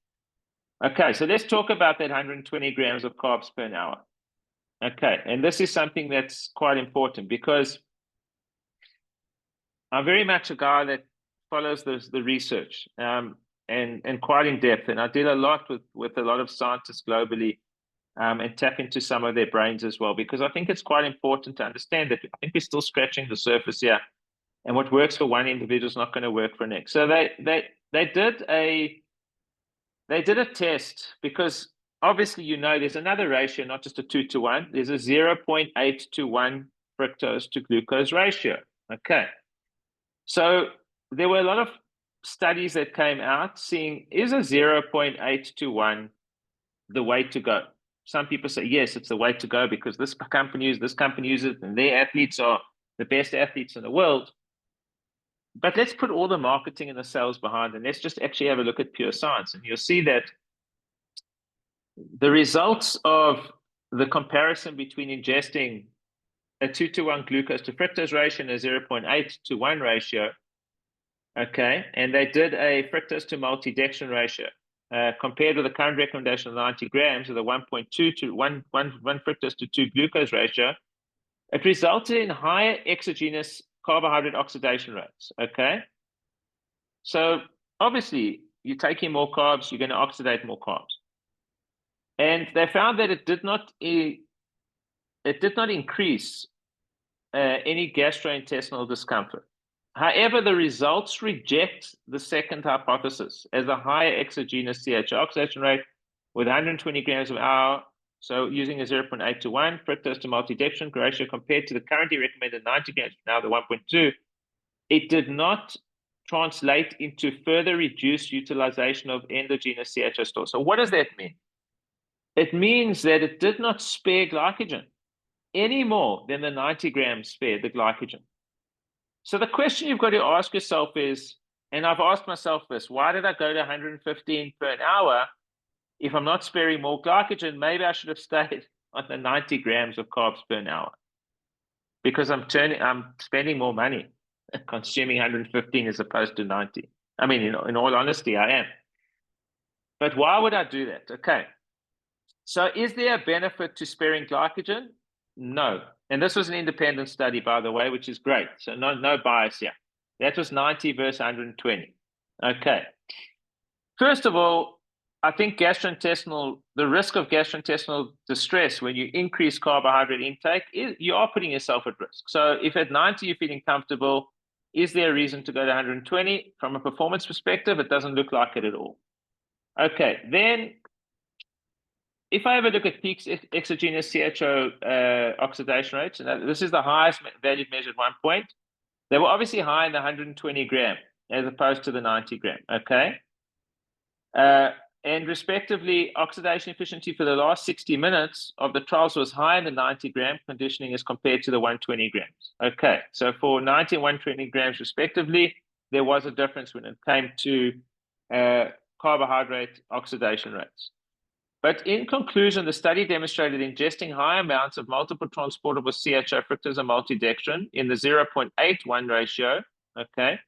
Okay, so let's talk about that 120 grams of carbs per hour. Okay, and this is something that's quite important because I'm very much a guy that follows the research and quite in depth. And I deal a lot with a lot of scientists globally and tap into some of their brains as well, because I think it's quite important to understand that I think we're still scratching the surface here. And what works for one individual is not going to work for next. So they did a test because obviously, there's another ratio, not just a 2-to-1. There's a 0.8 to 1 fructose to glucose ratio. Okay. So there were a lot of studies that came out seeing, is a 0.8 to 1 the way to go? Some people say, yes, it's the way to go because this company uses it, and their athletes are the best athletes in the world. But let's put all the marketing and the sales behind, and let's just actually have a look at pure science. And you'll see that the results of the comparison between ingesting a 2-to-1 glucose to fructose ratio and a 0.8 to 1 ratio, okay, and they did a fructose to multidextrin ratio compared with the current recommendation of 90 grams with a 1.2 to 1 fructose to 2 glucose ratio, it resulted in higher exogenous carbohydrate oxidation rates, okay? So obviously, you're taking more carbs, you're going to oxidate more carbs. And they found that it did not increase any gastrointestinal discomfort. However, the results reject the second hypothesis as a higher exogenous CHO oxidation rate with 120 grams per hour. So using a 0.8 to 1 fructose to multidextrin ratio compared to the currently recommended 90 grams per hour, the 1.2, it did not translate into further reduced utilization of endogenous CHO stores. So what does that mean? It means that it did not spare glycogen any more than the 90 grams spared the glycogen. So the question you've got to ask yourself is, and I've asked myself this, why did I go to 115 per hour if I'm not sparing more glycogen, maybe I should have stayed on the 90 grams of carbs per hour, because I'm spending more money consuming 115 as opposed to 90. I mean, in all honesty, I am. But why would I do that? Okay. So is there a benefit to sparing glycogen? No. And this was an independent study, by the way, which is great. So no bias here. That was 90 versus 120. Okay. First of all, I think the risk of gastrointestinal distress when you increase carbohydrate intake, you are putting yourself at risk. So if at 90 you're feeling comfortable, is there a reason to go to 120? From a performance perspective, it doesn't look like it at all. Okay, then if I have a look at peak exogenous CHO oxidation rates, and this is the highest value measured at 1 point, they were obviously high in the 120 gram as opposed to the 90 gram, okay? And respectively, oxidation efficiency for the last 60 minutes of the trials was high in the 90 gram conditioning as compared to the 120 grams. Okay, so for 90 and 120 grams respectively, there was a difference when it came to carbohydrate oxidation rates. But in conclusion, the study demonstrated ingesting high amounts of multiple transportable CHO, fructose, and maltodextrin in the 0.81 ratio, okay,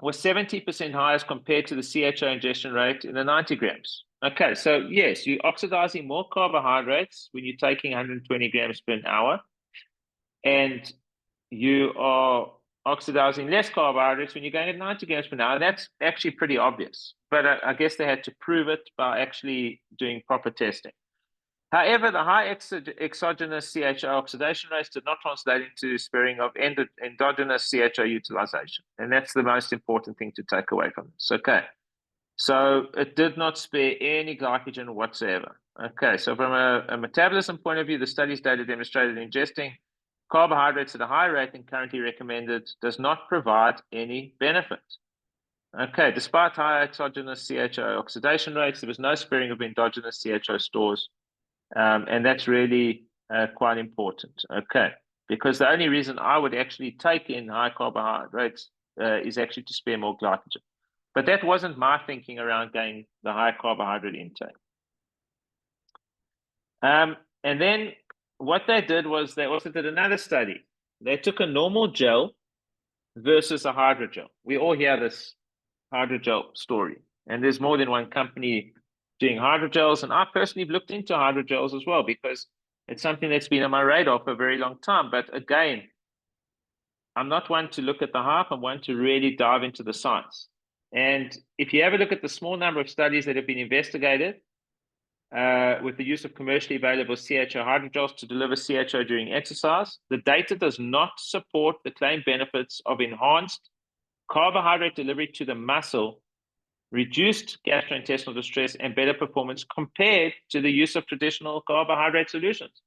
was 70% higher as compared to the CHO ingestion rate in the 90 grams. Okay, so yes, you're oxidizing more carbohydrates when you're taking 120 grams per hour, and you are oxidizing less carbohydrates when you're going at 90 grams per hour. That's actually pretty obvious, but I guess they had to prove it by actually doing proper testing. However, the high exogenous CHO oxidation rates did not translate into sparing of endogenous CHO utilization. And that's the most important thing to take away from this. Okay. So it did not spare any glycogen whatsoever. Okay. So from a metabolism point of view, the study's data demonstrated ingesting carbohydrates at a higher rate than currently recommended does not provide any benefit. Okay. Despite high exogenous CHO oxidation rates, there was no sparing of endogenous CHO stores. And that's really quite important, okay? Because the only reason I would actually take in high carbohydrates is actually to spare more glycogen. But that wasn't my thinking around getting the high carbohydrate intake. And then what they did was they also did another study. They took a normal gel versus a hydrogel. We all hear this hydrogel story, and there's more than one company doing hydrogels, and I personally have looked into hydrogels as well because it's something that's been on my radar for a very long time. But again, I'm not one to look at the hype. I'm one to really dive into the science. And if you have a look at the small number of studies that have been investigated with the use of commercially available CHO hydrogels to deliver CHO during exercise, the data does not support the claimed benefits of enhanced carbohydrate delivery to the muscle, reduced gastrointestinal distress, and better performance compared to the use of traditional carbohydrate solutions.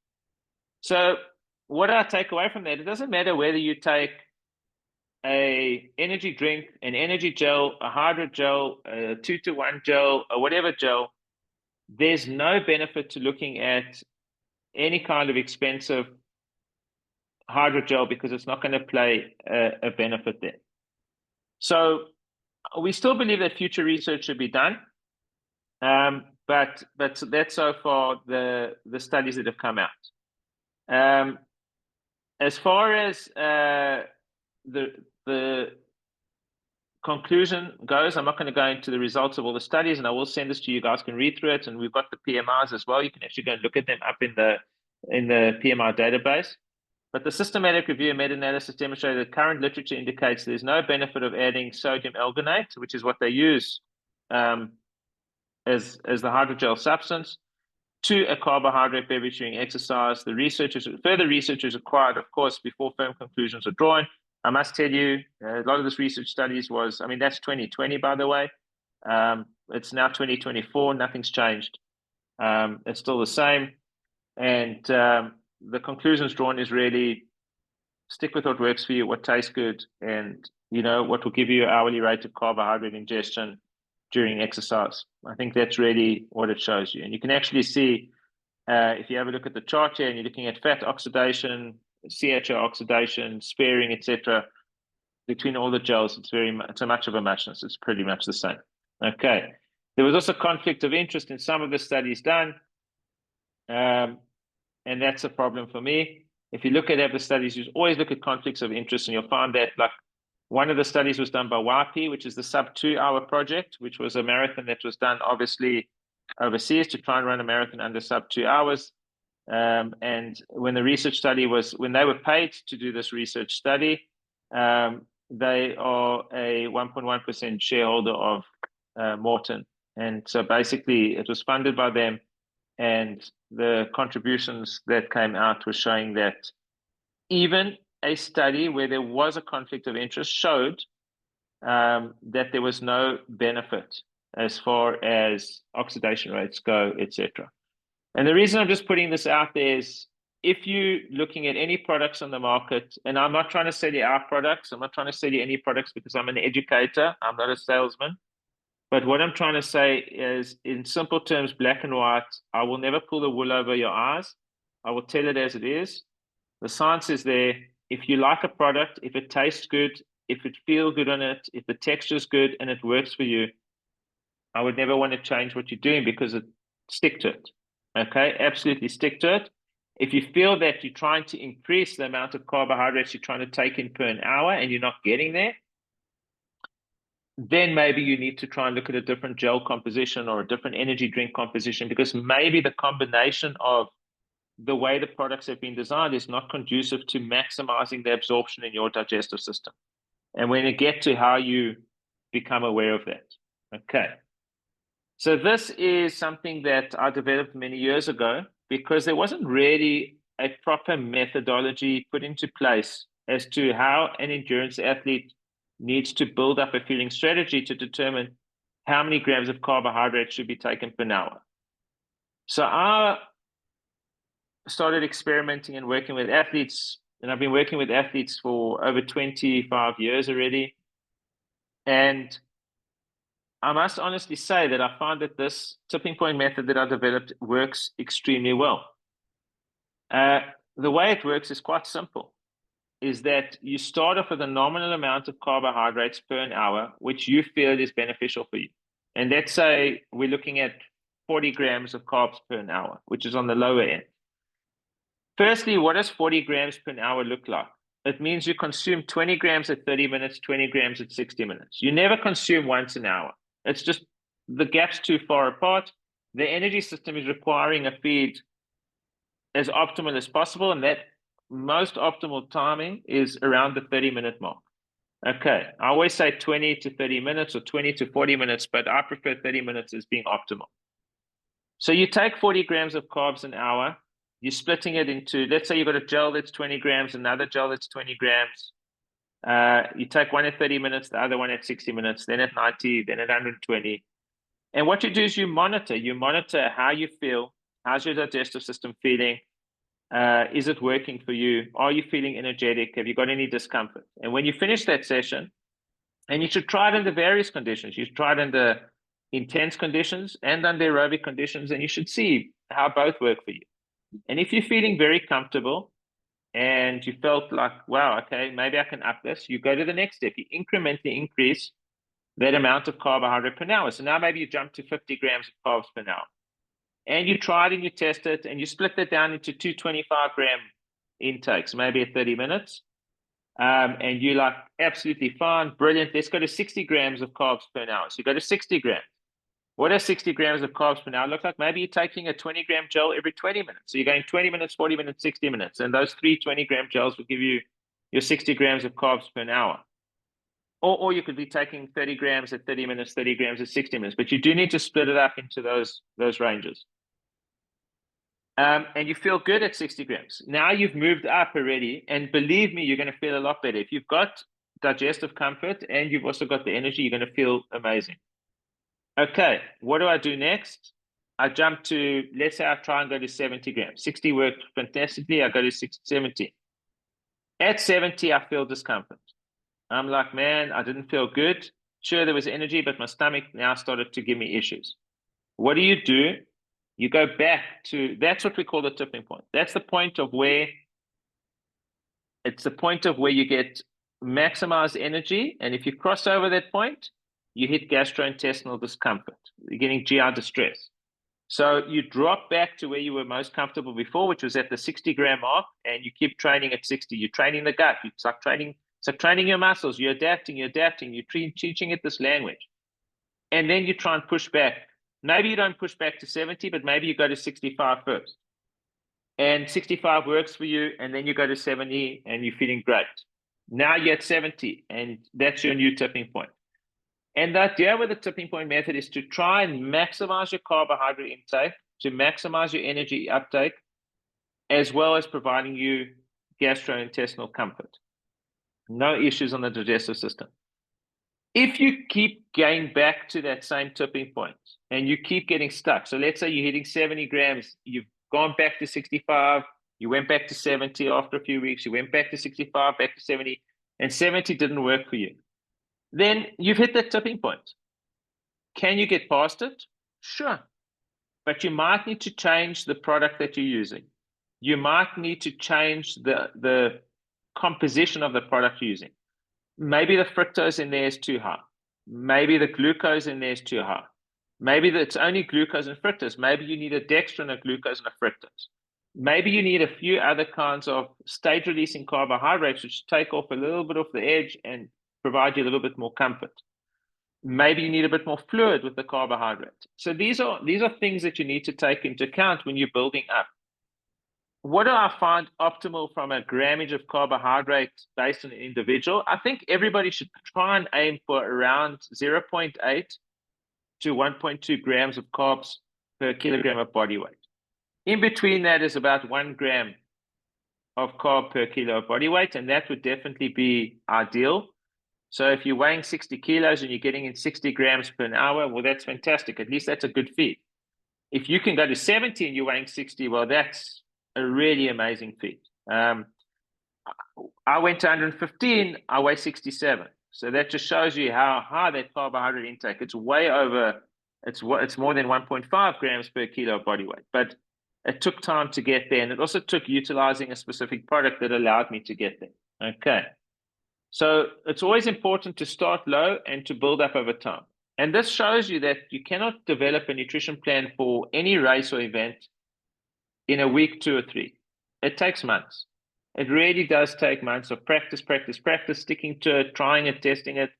So what I take away from that, it doesn't matter whether you take a energy drink, an energy gel, a hydrogel, a 2-to-1 gel, or whatever gel, there's no benefit to looking at any kind of expensive hydrogel because it's not going to play a benefit there. So we still believe that future research should be done, but that's so far the studies that have come out. As far as the conclusion goes, I'm not going to go into the results of all the studies, and I will send this to you. Guys can read through it, and we've got the PMIs as well. You can actually go and look at them up in the PMI database. But the systematic review and meta-analysis demonstrated that current literature indicates there's no benefit of adding sodium alginate, which is what they use as the hydrogel substance, to a carbohydrate beverage during exercise. Further research is required, of course, before firm conclusions are drawn. I must tell you, a lot of this research studies was, I mean, that's 2020, by the way. It's now 2024. Nothing's changed. It's still the same. And the conclusions drawn is really stick with what works for you, what tastes good, and what will give you hourly rate of carbohydrate ingestion during exercise. I think that's really what it shows you. And you can actually see, if you have a look at the chart here and you're looking at fat oxidation, CHO oxidation, sparing, etc., between all the gels, it's a much of a muchness. It's pretty much the same. Okay. There was also conflict of interest in some of the studies done. And that's a problem for me. If you look at the studies, you always look at conflicts of interest, and you'll find that like one of the studies was done by YP, which is the sub 2-hour project, which was a marathon that was done obviously overseas to try and run a marathon under sub 2 hours. And when the research study when they were paid to do this research study, they are a 1.1% shareholder of Morton. And so basically it was funded by them, and the contributions that came out were showing that even a study where there was a conflict of interest showed that there was no benefit as far as oxidation rates go, etc. And the reason I'm just putting this out there is if you're looking at any products on the market, and I'm not trying to sell you our products, I'm not trying to sell you any products because I'm an educator, I'm not a salesman. But what I'm trying to say is, in simple terms, black and white, I will never pull the wool over your eyes. I will tell it as it is. The science is there. If you like a product, if it tastes good, if it feels good on it, if the texture is good and it works for you, I would never want to change what you're doing because stick to it. Okay, absolutely stick to it. If you feel that you're trying to increase the amount of carbohydrates you're trying to take in per an hour and you're not getting there, then maybe you need to try and look at a different gel composition or a different energy drink composition, because maybe the combination of the way the products have been designed is not conducive to maximizing the absorption in your digestive system. And we're going to get to how you become aware of that. Okay. So this is something that I developed many years ago because there wasn't really a proper methodology put into place as to how an endurance athlete needs to build up a fueling strategy to determine how many grams of carbohydrates should be taken per hour. So I started experimenting and working with athletes, and I've been working with athletes for over 25 years already. And I must honestly say that I find that this tipping point method that I developed works extremely well. The way it works is quite simple, is that you start off with a nominal amount of carbohydrates per an hour, which you feel is beneficial for you. And let's say we're looking at 40 grams of carbs per an hour, which is on the lower end. Firstly, what does 40 grams per hour look like? It means you consume 20 grams at 30 minutes, 20 grams at 60 minutes. You never consume once an hour. It's just the gap's too far apart. The energy system is requiring a feed as optimal as possible, and that most optimal timing is around the 30-minute mark. Okay, I always say 20 to 30 minutes or 20 to 40 minutes, but I prefer 30 minutes as being optimal. So you take 40 grams of carbs an hour, you're splitting it into, let's say you've got a gel that's 20 grams, another gel that's 20 grams. You take one at 30 minutes, the other one at 60 minutes, then at 90, then at 120. And what you do is you monitor how you feel. How's your digestive system feeling? Is it working for you? Are you feeling energetic? Have you got any discomfort? And when you finish that session, and you should try it under various conditions. You should try it under intense conditions and under aerobic conditions, and you should see how both work for you. And if you're feeling very comfortable and you felt like, wow, okay, maybe I can up this, you go to the next step. You incrementally increase that amount of carbohydrate per hour. So now maybe you jump to 50 grams of carbs per hour. And you try it and you test it and you split that down into 225-gram intakes, maybe at 30 minutes. And you're like, absolutely fine, brilliant. Let's go to 60 grams of carbs per hour. So you go to 60 grams. What does 60 grams of carbs per hour look like? Maybe you're taking a 20-gram gel every 20 minutes. So you're going 20 minutes, 40 minutes, 60 minutes. And those 3 20-gram gels will give you your 60 grams of carbs per hour. Or you could be taking 30 grams at 30 minutes, 30 grams at 60 minutes. But you do need to split it up into those ranges. And you feel good at 60 grams. Now you've moved up already. And believe me, you're going to feel a lot better. If you've got digestive comfort and you've also got the energy, you're going to feel amazing. Okay, what do I do next? I jump to, let's say I try and go to 70 grams. 60 worked fantastically. I go to 70. At 70, I feel discomfort. I'm like, man, I didn't feel good. Sure, there was energy, but my stomach now started to give me issues. What do? You go back to, that's what we call the tipping point. That's the point of where, it's the point of where you get maximized energy. And if you cross over that point, you hit gastrointestinal discomfort. You're getting GI distress. So you drop back to where you were most comfortable before, which was at the 60-gram mark, and you keep training at 60. You're training the gut. You start training your muscles. You're adapting. You're teaching it this language. And then you try and push back. Maybe you don't push back to 70, but maybe you go to 65 first. And 65 works for you, and then you go to 70, and you're feeling great. Now you're at 70, and that's your new tipping point. And the idea with the tipping point method is to try and maximize your carbohydrate intake, to maximize your energy uptake, as well as providing you gastrointestinal comfort. No issues on the digestive system. If you keep going back to that same tipping point and you keep getting stuck, so let's say you're hitting 70 grams, you've gone back to 65, you went back to 70 after a few weeks, you went back to 65, back to 70, and 70 didn't work for you, then you've hit that tipping point. Can you get past it? Sure. But you might need to change the product that you're using. You might need to change the composition of the product you're using. Maybe the fructose in there is too high. Maybe the glucose in there is too high. Maybe it's only glucose and fructose. Maybe you need a dextrin, a glucose, and a fructose. Maybe you need a few other kinds of stage-releasing carbohydrates which take off a little bit off the edge and provide you a little bit more comfort. Maybe you need a bit more fluid with the carbohydrate. So these are things that you need to take into account when you're building up. What do I find optimal from a grammage of carbohydrate based on an individual? I think everybody should try and aim for around 0.8 to 1.2 grams of carbs per kilogram of body weight. In between that is about 1 gram of carb per kilo of body weight, and that would definitely be ideal. So if you're weighing 60 kilos and you're getting in 60 grams per hour, well, that's fantastic. At least that's a good feat. If you can go to 70 and you're weighing 60, well, that's a really amazing feat. I went to 115, I weigh 67. So that just shows you how high that carbohydrate intake. It's way over, it's more than 1.5 grams per kilo of body weight. But it took time to get there. And it also took utilizing a specific product that allowed me to get there. Okay. So it's always important to start low and to build up over time. And this shows you that you cannot develop a nutrition plan for any race or event in a week, 2 or 3. It takes months. It really does take months of practice, sticking to it, trying it, testing it,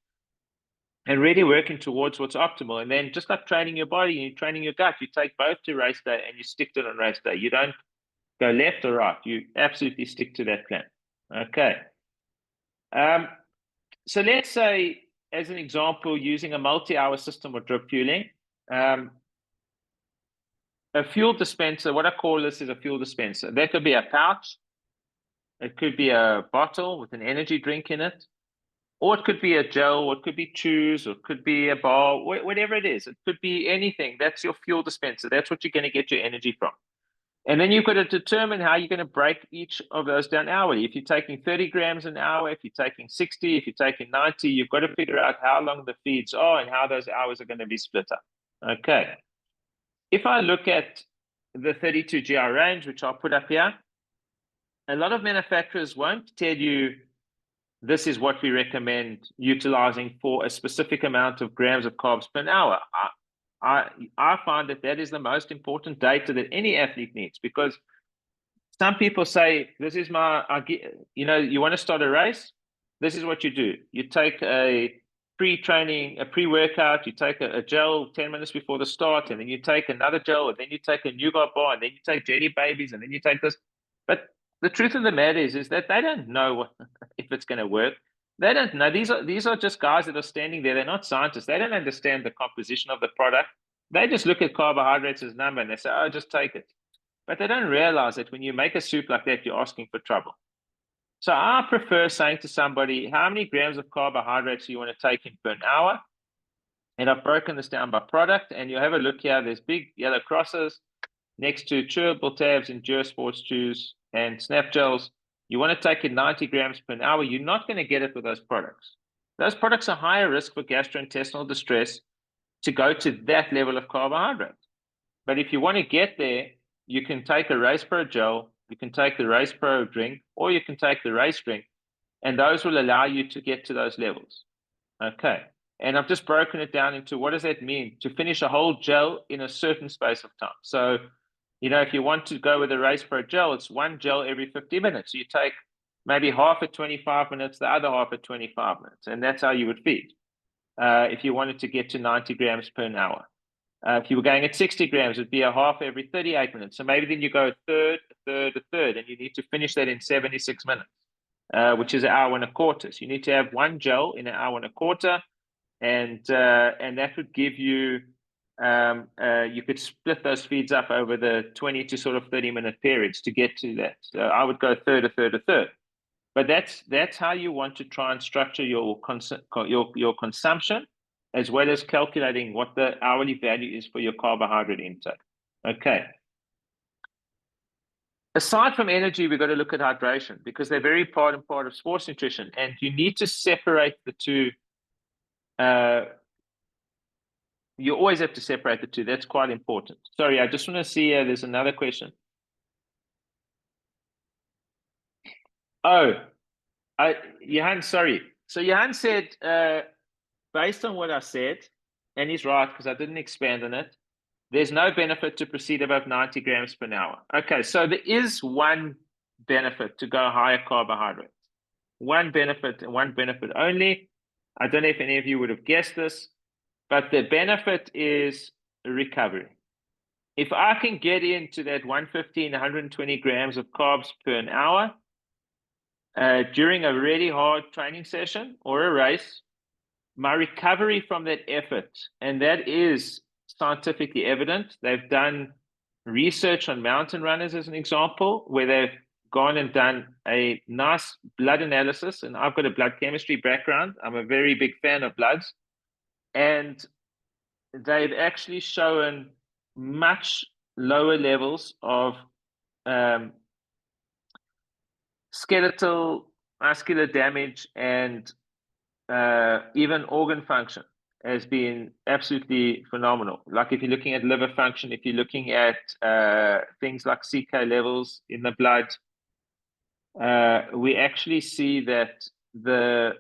and really working towards what's optimal. And then just like training your body, you're training your gut, you take both to race day and you stick to it on race day. You don't go left or right. You absolutely stick to that plan. Okay. So let's say, as an example, using a multi-hour system with drip fueling, a fuel dispenser, what I call this is a fuel dispenser. That could be a pouch. It could be a bottle with an energy drink in it, or it could be a gel, or it could be chews, or it could be a bar, whatever it is. It could be anything. That's your fuel dispenser. That's what you're going to get your energy from. And then you've got to determine how you're going to break each of those down hourly. If you're taking 30 grams an hour, if you're taking 60, if you're taking 90, you've got to figure out how long the feeds are and how those hours are going to be split up. Okay. If I look at the 32 GI range, which I'll put up here, a lot of manufacturers won't tell you this is what we recommend utilizing for a specific amount of grams of carbs per hour. I find that is the most important data that any athlete needs, because some people say, this is you want to start a race, this is what you do. You take a pre-training, a pre-workout, you take a gel 10 minutes before the start, and then you take another gel, and then you take a nougat bar, and then you take Jelly Babies, and then you take this. But the truth of the matter is that they don't know if it's going to work. They don't know. These are just guys that are standing there. They're not scientists. They don't understand the composition of the product. They just look at carbohydrates as a number and they say, oh, just take it. But they don't realize that when you make a soup like that, you're asking for trouble. So I prefer saying to somebody, how many grams of carbohydrates do you want to take in per hour? And I've broken this down by product. And you'll have a look here. There's big yellow crosses next to chewable tabs, Endure Sports Chews, and Snap Gels. You want to take in 90 grams per hour. You're not going to get it with those products. Those products are higher risk for gastrointestinal distress to go to that level of carbohydrate. But if you want to get there, you can take a Race Pro gel, you can take the Race Pro drink, or you can take the Race drink, and those will allow you to get to those levels. Okay. And I've just broken it down into what does that mean to finish a whole gel in a certain space of time. So, if you want to go with a Race Pro gel, it's one gel every 50 minutes. You take maybe half at 25 minutes, the other half at 25 minutes. And that's how you would feed if you wanted to get to 90 grams per hour. If you were going at 60 grams, it'd be a half every 38 minutes. So maybe then you go a third, and you need to finish that in 76 minutes, which is an hour and a quarter. So you need to have one gel in an hour and a quarter, and that would give you, you could split those feeds up over the 20 to sort of 30-minute periods to get to that. So I would go a third. But that's how you want to try and structure your consumption, as well as calculating what the hourly value is for your carbohydrate intake. Okay. Aside from energy, we've got to look at hydration, because they're very important part of sports nutrition, and you need to separate the two. You always have to separate the two. That's quite important. Sorry, I just want to see, there's another question. Oh, Johan, sorry. So Johan said, based on what I said, and he's right because I didn't expand on it, there's no benefit to proceed above 90 grams per hour. Okay, so there is one benefit to go higher carbohydrates. One benefit only. I don't know if any of you would have guessed this, but the benefit is recovery. If I can get into that 115, 120 grams of carbs per hour during a really hard training session or a race, my recovery from that effort, and that is scientifically evident. They've done research on mountain runners as an example, where they've gone and done a nice blood analysis. And I've got a blood chemistry background. I'm a very big fan of bloods. And they've actually shown much lower levels of skeletal muscular damage and even organ function has been absolutely phenomenal. Like if you're looking at liver function, if you're looking at things like CK levels in the blood, we actually see that the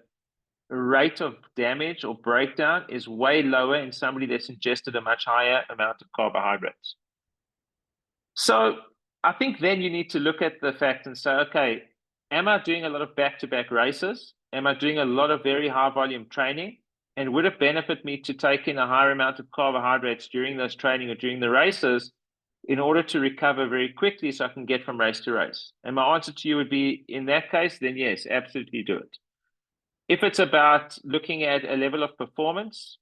rate of damage or breakdown is way lower in somebody that's ingested a much higher amount of carbohydrates. So I think then you need to look at the fact and say, okay, am I doing a lot of back-to-back races? Am I doing a lot of very high volume training? And would it benefit me to take in a higher amount of carbohydrates during those training or during the races in order to recover very quickly so I can get from race to race? And my answer to you would be, in that case, then yes, absolutely do it. If it's about looking at a level of performance,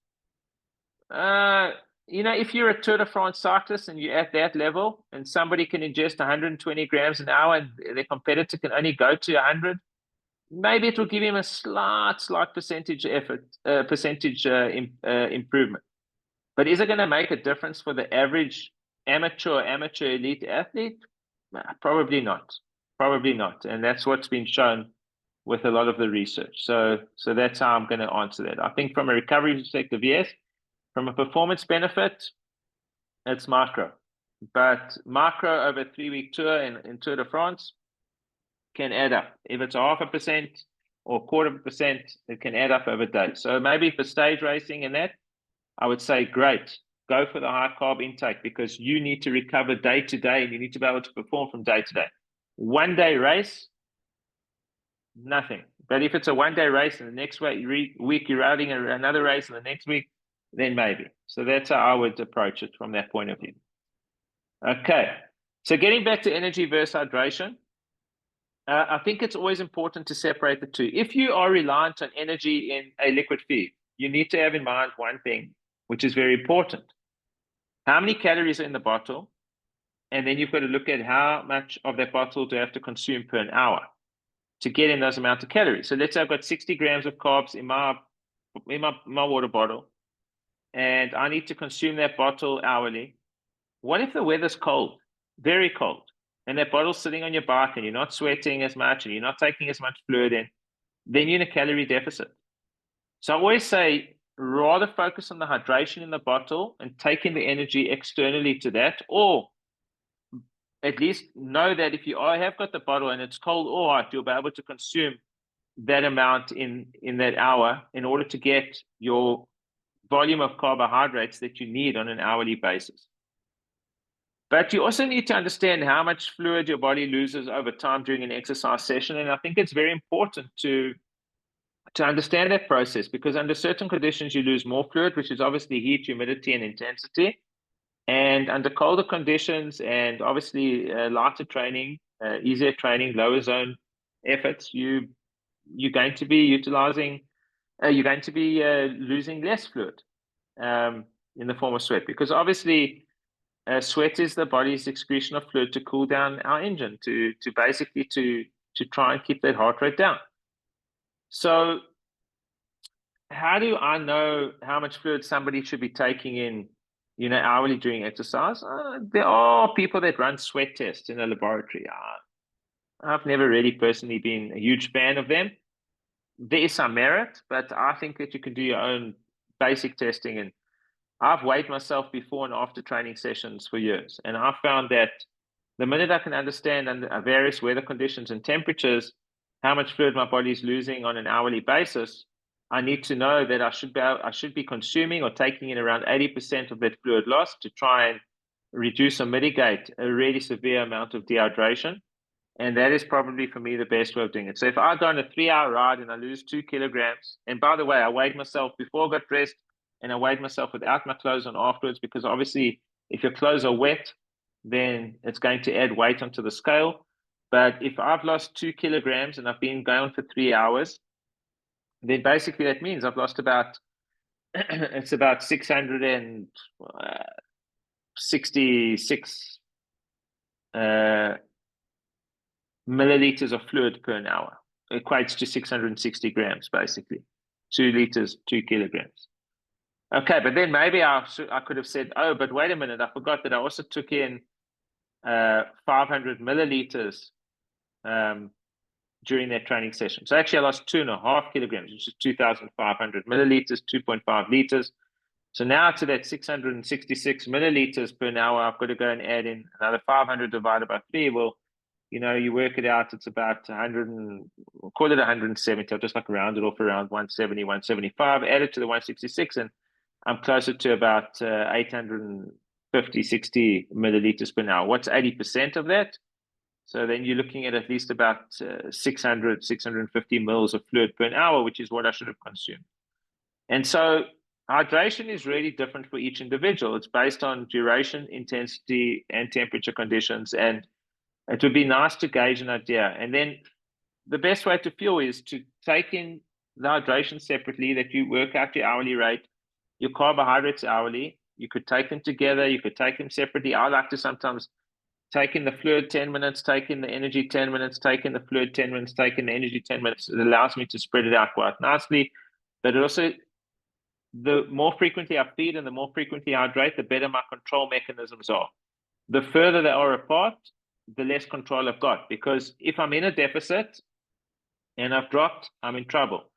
if you're a Tour de France cyclist and you're at that level and somebody can ingest 120 grams an hour and their competitor can only go to 100, maybe it will give him a slight percentage improvement. But is it going to make a difference for the average amateur elite athlete? Probably not. And that's what's been shown with a lot of the research. So that's how I'm going to answer that. I think from a recovery perspective, yes. From a performance benefit, it's micro. But micro over a 3-week tour in Tour de France can add up. If it's 0.5% or 0.25%, it can add up over days. So maybe for stage racing and that, I would say, great, go for the high carb intake, because you need to recover day to day and you need to be able to perform from day to day. 1-day race, nothing. But if it's a 1-day race and the next week you're routing another race and the next week, then maybe. So that's how I would approach it from that point of view. Okay. So getting back to energy versus hydration, I think it's always important to separate the two. If you are reliant on energy in a liquid feed, you need to have in mind one thing, which is very important. How many calories are in the bottle? And then you've got to look at how much of that bottle do you have to consume per hour to get in those amounts of calories. So let's say I've got 60 grams of carbs in my water bottle, and I need to consume that bottle hourly. What if the weather's cold, very cold, and that bottle's sitting on your bike and you're not sweating as much and you're not taking as much fluid in? Then you're in a calorie deficit. So I always say, rather focus on the hydration in the bottle and take in the energy externally to that, or at least know that if you have got the bottle and it's cold or hot, you'll be able to consume that amount in that hour in order to get your volume of carbohydrates that you need on an hourly basis. But you also need to understand how much fluid your body loses over time during an exercise session. And I think it's very important to understand that process, because under certain conditions, you lose more fluid, which is obviously heat, humidity, and intensity. And under colder conditions and obviously lighter training, easier training, lower zone efforts, you're going to be utilizing, you're going to be losing less fluid in the form of sweat, because obviously sweat is the body's excretion of fluid to cool down our engine, to basically to try and keep that heart rate down. So how do I know how much fluid somebody should be taking in, hourly during exercise? There are people that run sweat tests in a laboratory. I've never really personally been a huge fan of them. There is some merit, but I think that you can do your own basic testing. And I've weighed myself before and after training sessions for years. And I found that the minute I can understand under various weather conditions and temperatures how much fluid my body is losing on an hourly basis, I need to know that I should be consuming or taking in around 80% of that fluid loss to try and reduce or mitigate a really severe amount of dehydration. And that is probably, for me, the best way of doing it. So if I go on a 3-hour ride and I lose 2 kilograms, and by the way, I weighed myself before I got dressed and I weighed myself without my clothes on afterwards, because obviously if your clothes are wet, then it's going to add weight onto the scale. But if I've lost 2 kilograms and I've been going for 3 hours, then basically that means I've lost about, it's about 666 milliliters of fluid per hour. Equates to 660 grams, basically. 2 liters, 2 kilograms. Okay, but then maybe I could have said, oh, but wait a minute, I forgot that I also took in 500 milliliters during that training session. So actually I lost 2.5 kilograms, which is 2,500 milliliters, 2.5 liters. So now to that 666 milliliters per hour, I've got to go and add in another 500 divided by 3. Well, you work it out, it's about 100 and call it 170. I'll just round it off around 170, 175, add it to the 166, and I'm closer to about 850, 60 milliliters per hour. What's 80% of that? So then you're looking at least about 600, 650 mils of fluid per hour, which is what I should have consumed. And so hydration is really different for each individual. It's based on duration, intensity, and temperature conditions. And it would be nice to gauge an idea. And then the best way to fuel is to take in the hydration separately, that you work out your hourly rate, your carbohydrates hourly. You could take them together. You could take them separately. I like to sometimes take in the fluid 10 minutes, take in the energy 10 minutes, take in the fluid 10 minutes, take in the energy 10 minutes. It allows me to spread it out quite nicely. But it also, the more frequently I feed and the more frequently I hydrate, the better my control mechanisms are. The further they are apart, the less control I've got. Because if I'm in a deficit and I've dropped, I'm in trouble.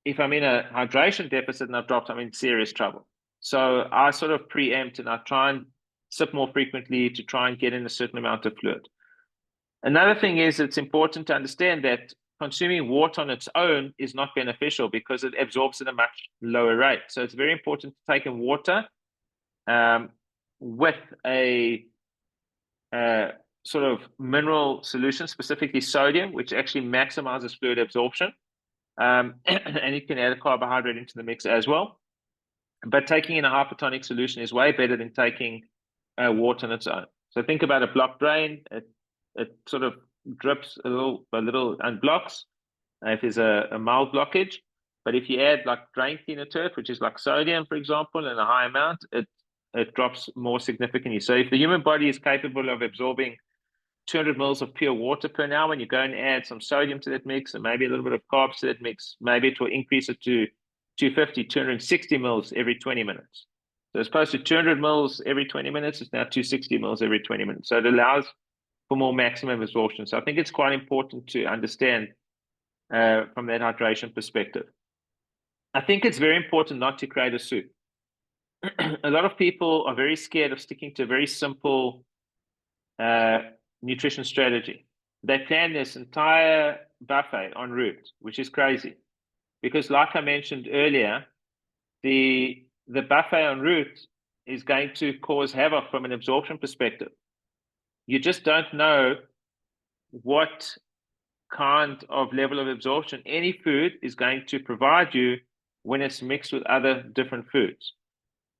If I'm in a hydration deficit and I've dropped, I'm in serious trouble. So I sort of preempt and I try and sip more frequently to try and get in a certain amount of fluid. Another thing is, it's important to understand that consuming water on its own is not beneficial because it absorbs at a much lower rate. So it's very important to take in water with a sort of mineral solution, specifically sodium, which actually maximizes fluid absorption. And you can add a carbohydrate into the mix as well. But taking in a hypertonic solution is way better than taking water on its own. So think about a blocked drain. It sort of drips a little and blocks if there's a mild blockage. But if you add drain cleaner to it, which is sodium, for example, in a high amount, it drops more significantly. So if the human body is capable of absorbing 200 mils of pure water per hour, and you go and add some sodium to that mix and maybe a little bit of carbs to that mix, maybe it will increase it to 250, 260 mils every 20 minutes. So as opposed to 200 mils every 20 minutes, it's now 260 mils every 20 minutes. So it allows for more maximum absorption. So I think it's quite important to understand from that hydration perspective. I think it's very important not to create a soup. A lot of people are very scared of sticking to a very simple nutrition strategy. They plan this entire buffet en route, which is crazy. Because like I mentioned earlier, the the buffet en route is going to cause havoc from an absorption perspective. You just don't know what kind of level of absorption any food is going to provide you when it's mixed with other different foods.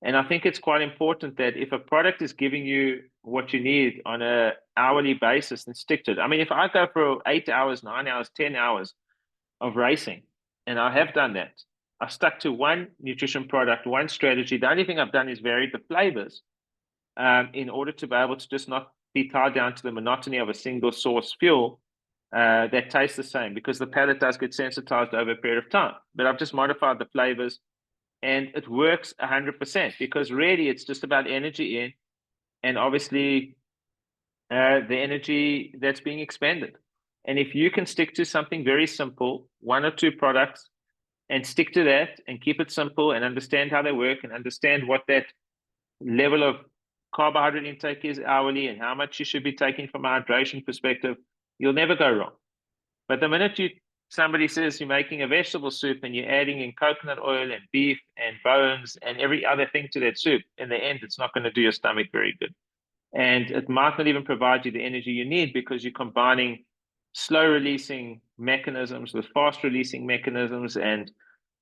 And I think it's quite important that if a product is giving you what you need on an hourly basis, then stick to it. I mean, if I go for 8 hours, 9 hours, 10 hours of racing, and I have done that, I stuck to one nutrition product, one strategy. The only thing I've done is varied the flavors in order to be able to just not be tied down to the monotony of a single source fuel that tastes the same, because the palate does get sensitized over a period of time. But I've just modified the flavors, and it works 100%, because really it's just about energy in, and obviously the energy that's being expended. And if you can stick to something very simple, one or two products, and stick to that and keep it simple and understand how they work and understand what that level of carbohydrate intake is hourly and how much you should be taking from a hydration perspective, you'll never go wrong. But the minute somebody says you're making a vegetable soup and you're adding in coconut oil and beef and bones and every other thing to that soup, in the end, it's not going to do your stomach very good. And it might not even provide you the energy you need, because you're combining slow releasing mechanisms with fast releasing mechanisms, and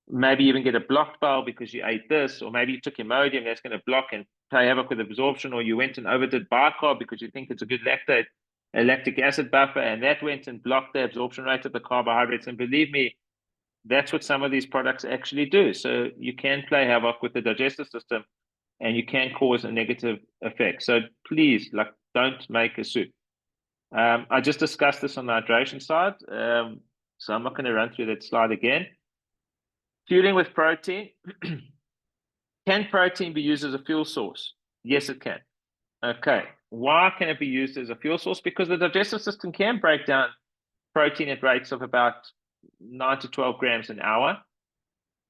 maybe even get a blocked bowel because you ate this, or maybe you took Imodium that's going to block and play havoc with absorption, or you went and overdid bicarb because you think it's a good lactic acid buffer, and that went and blocked the absorption rate of the carbohydrates. And believe me, that's what some of these products actually do. So you can play havoc with the digestive system, and you can cause a negative effect. So please, don't make a soup. I just discussed this on the hydration side, so I'm not going to run through that slide again. Fueling with protein. Can protein be used as a fuel source? Yes, it can. Okay. Why can it be used as a fuel source? Because the digestive system can break down protein at rates of about 9 to 12 grams an hour.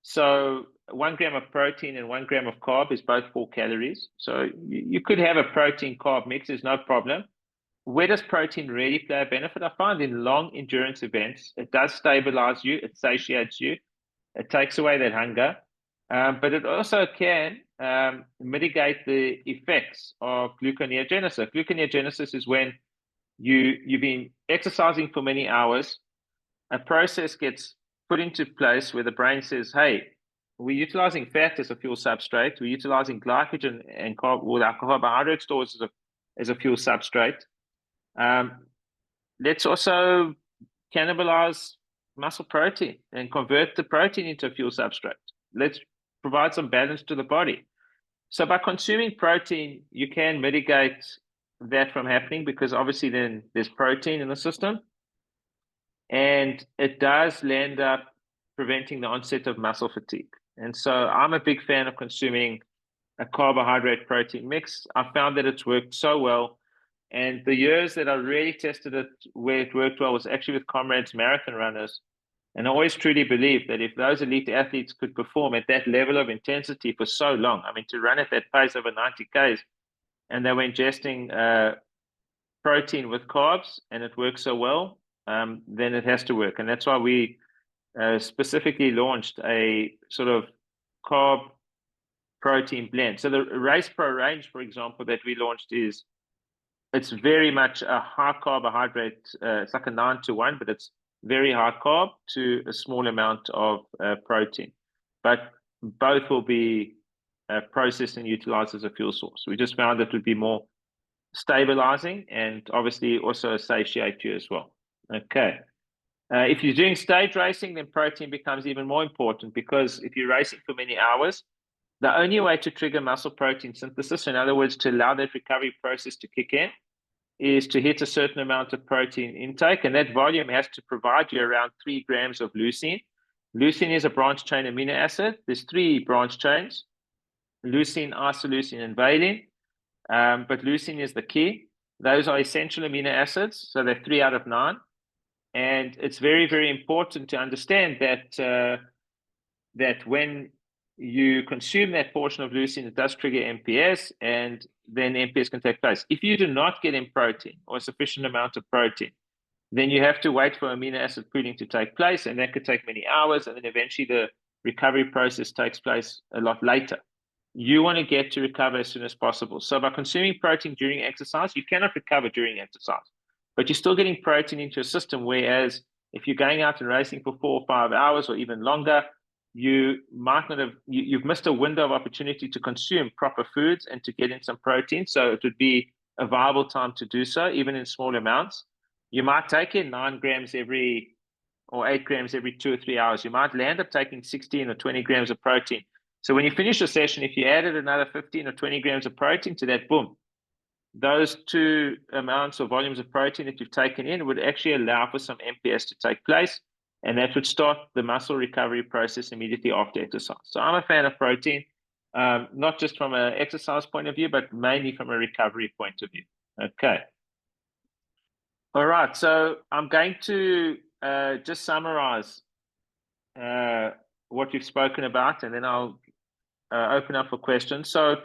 So 1 gram of protein and 1 gram of carb is both 4 calories. So you could have a protein carb mix, there's no problem. Where does protein really play a benefit? I find in long endurance events, it does stabilize you, it satiates you, it takes away that hunger, but it also can mitigate the effects of gluconeogenesis. Gluconeogenesis is when you've been exercising for many hours, a process gets put into place where the brain says, hey, we're utilizing fat as a fuel substrate, we're utilizing glycogen and carbohydrate stores as a fuel substrate. Let's also cannibalize muscle protein and convert the protein into a fuel substrate. Let's provide some balance to the body. So by consuming protein, you can mitigate that from happening, because obviously then there's protein in the system, and it does land up preventing the onset of muscle fatigue. And so I'm a big fan of consuming a carbohydrate protein mix. I found that it's worked so well. And the years that I really tested it where it worked well was actually with comrades marathon runners. And I always truly believe that if those elite athletes could perform at that level of intensity for so long, I mean, to run at that pace over 90 Ks, and they were ingesting protein with carbs, and it works so well, then it has to work. And that's why we specifically launched a sort of carb protein blend. So the Race Pro range, for example, that we launched it's very much a high carbohydrate. It's like a 9-to-1, but it's very high carb to a small amount of protein. But both will be processed and utilized as a fuel source. We just found it would be more stabilizing and obviously also satiate you as well. Okay. If you're doing stage racing, then protein becomes even more important, because if you're racing for many hours, the only way to trigger muscle protein synthesis, in other words, to allow that recovery process to kick in, is to hit a certain amount of protein intake, and that volume has to provide you around 3 grams of leucine. Leucine is a branch chain amino acid. There's 3 branch chains: leucine, isoleucine, and valine. But leucine is the key. Those are essential amino acids, so they're 3 out of 9. And it's very, very important to understand that that when you consume that portion of leucine, it does trigger MPS, and then MPS can take place. If you do not get in protein or a sufficient amount of protein, then you have to wait for amino acid pooling to take place, and that could take many hours, and then eventually the recovery process takes place a lot later. you want to get to recover as soon as possible. So by consuming protein during exercise, you cannot recover during exercise, but you're still getting protein into your system. Whereas if you're going out and racing for 4 or 5 hours or even longer, you might not have, you've missed a window of opportunity to consume proper foods and to get in some protein. So it would be a viable time to do so, even in small amounts. You might take in 9 grams or 8 grams every 2 or 3 hours. You might land up taking 16 or 20 grams of protein. So when you finish your session, if you added another 15 or 20 grams of protein to that, boom, those 2 amounts or volumes of protein that you've taken in would actually allow for some MPS to take place. And that would start the muscle recovery process immediately after exercise. So I'm a fan of protein, not just from an exercise point of view, but mainly from a recovery point of view. Okay. All right. So I'm going to just summarize what we've spoken about, and then I'll open up for questions. So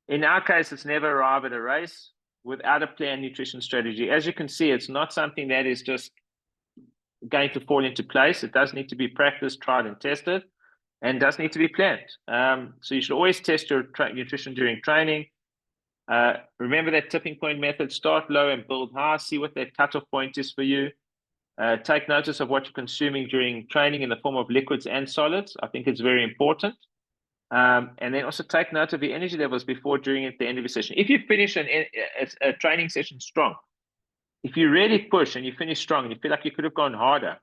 in our case, it's never arrive at a race without a planned nutrition strategy. As you can see, it's not something that is just going to fall into place. It does need to be practiced, tried, and tested, and does need to be planned. So you should always test your nutrition during training. Remember that tipping point method: start low and build high. See what that cutoff point is for you. Take notice of what you're consuming during training in the form of liquids and solids. I think it's very important. And then also take note of your energy levels before, during, at the end of your session. If you finish a training session strong, if you really push and you finish strong and you feel like you could have gone harder,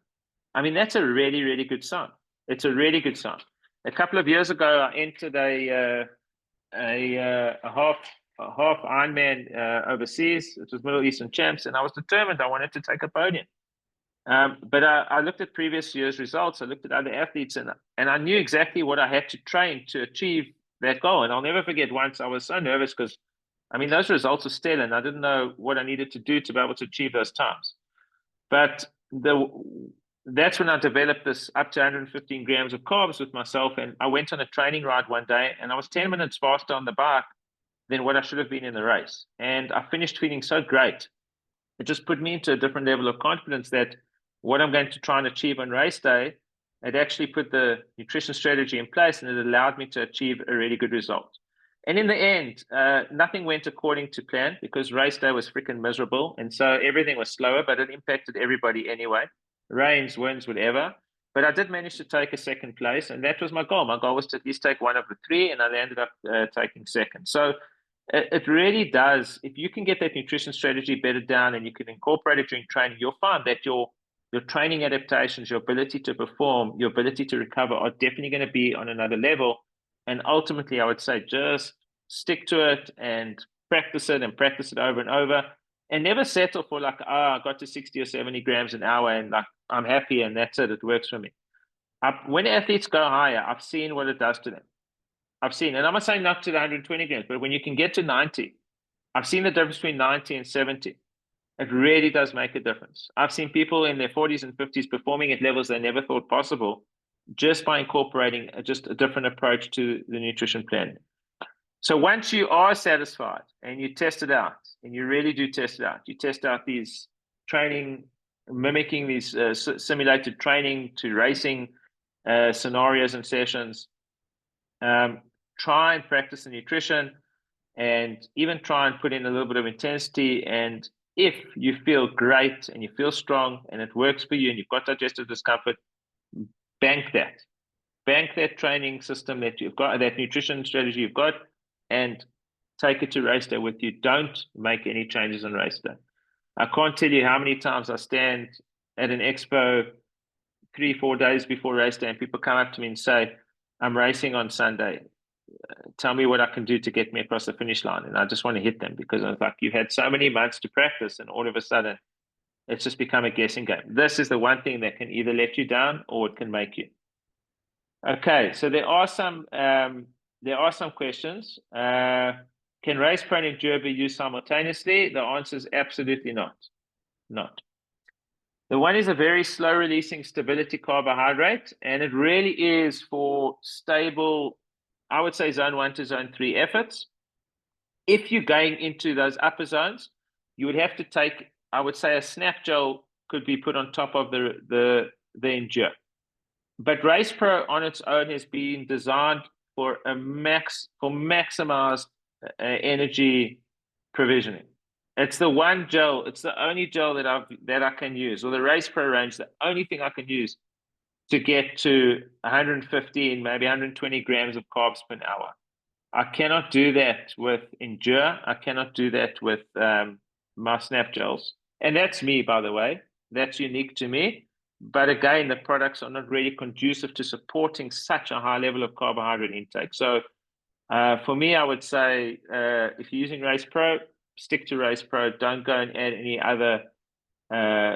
I mean, that's a really, really good sign. It's a really good sign. A couple of years ago, I entered a half Ironman overseas. It was Middle Eastern Champs, and I was determined I wanted to take a podium. But I looked at previous year's results. I looked at other athletes, and I knew exactly what I had to train to achieve that goal. And I'll never forget, once I was so nervous because, I mean, those results were stellar, and I didn't know what I needed to do to be able to achieve those times. But that's when I developed this up to 115 grams of carbs with myself. And I went on a training ride one day, and I was 10 minutes faster on the bike than what I should have been in the race. And I finished feeling so great. It just put me into a different level of confidence that what I'm going to try and achieve on race day, it actually put the nutrition strategy in place, and it allowed me to achieve a really good result. And in the end, nothing went according to plan because race day was freaking miserable. And so everything was slower, but it impacted everybody anyway. Rains, winds, whatever. But I did manage to take a second place, and that was my goal. My goal was to at least take one of the 3, and I ended up taking second. So it really does. If you can get that nutrition strategy bedded down and you can incorporate it during training, you'll find that your training adaptations, your ability to perform, your ability to recover are definitely going to be on another level. And ultimately, I would say just stick to it and practice it over and over, and never settle for like, I got to 60 or 70 grams an hour and like I'm happy and that's it. It works for me. When athletes go higher, I've seen what it does to them. I've seen, and I'm not saying not to the 120 grams, but when you can get to 90, I've seen the difference between 90 and 70. It really does make a difference. I've seen people in their 40s and 50s performing at levels they never thought possible just by incorporating just a different approach to the nutrition plan. So once you are satisfied and you test it out, and you really do test it out, you test out these training, mimicking these simulated training to racing scenarios and sessions, try and practice the nutrition and even try and put in a little bit of intensity. And if you feel great and you feel strong and it works for you and you've got digestive discomfort, bank that training system that you've got, that nutrition strategy you've got, and take it to race day with you. Don't make any changes on race day. I can't tell you how many times I stand at an expo 3-4 days before race day and people come up to me and say, I'm racing on Sunday. Tell me what I can do to get me across the finish line. And I just want to hit them because I was like, you've had so many months to practice and all of a sudden it's just become a guessing game. This is the one thing that can either let you down or it can make you. Okay, so there are some questions. Can race prone endure be used simultaneously? The answer is absolutely not. The one is a very slow releasing stability carbohydrate, and it really is for stable, I would say zone 1 to zone 3 efforts. If you're going into those upper zones, you would have to take, I would say a snap gel could be put on top of the endure. But Race Pro on its own has been designed for maximized energy provisioning. It's the one gel, it's the only gel that I can use, or the Race Pro range, the only thing I can use to get to 115, maybe 120 grams of carbs per hour. I cannot do that with Endure. I cannot do that with my Snap gels. And that's me, by the way. That's unique to me. But again, the products are not really conducive to supporting such a high level of carbohydrate intake. So for me, I would say if you're using Race Pro, stick to Race Pro. Don't go and add any other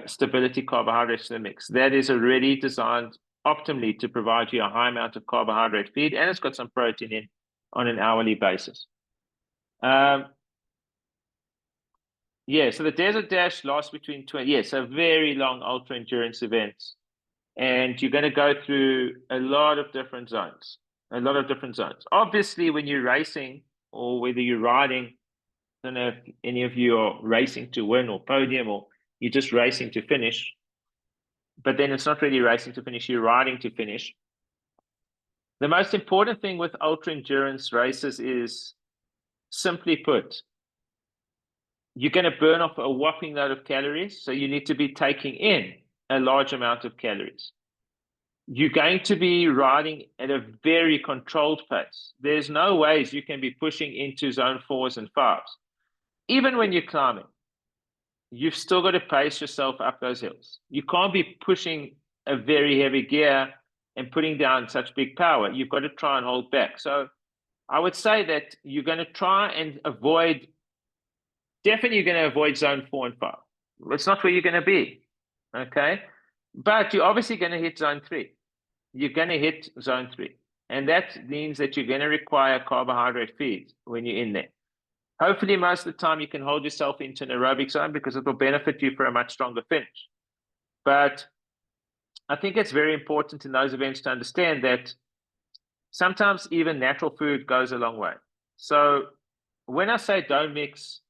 stability carbohydrates to the mix. That is already designed optimally to provide you a high amount of carbohydrate feed, and it's got some protein in on an hourly basis. Yeah, so the Desert Dash lasts between 20, yes, a very long ultra endurance events. And you're going to go through a lot of different zones, Obviously, when you're racing or whether you're riding, I don't know if any of you are racing to win or podium, or you're just racing to finish. But then it's not really racing to finish, you're riding to finish. The most important thing with ultra endurance races is, simply put, you're going to burn off a whopping load of calories. So you need to be taking in a large amount of calories. You're going to be riding at a very controlled pace. There's no ways you can be pushing into zone 4s and 5s. Even when you're climbing, you've still got to pace yourself up those hills. You can't be pushing a very heavy gear and putting down such big power. You've got to try and hold back. So I would say that you're going to try and avoid, definitely you're going to avoid zone 4 and 5. It's not where you're going to be, okay? But you're obviously going to hit zone 3. You're going to hit zone 3. And that means that you're going to require carbohydrate feeds when you're in there. Hopefully, most of the time, you can hold yourself into an aerobic zone because it will benefit you for a much stronger finish. But I think it's very important in those events to understand that sometimes even natural food goes a long way. So when I say don't mix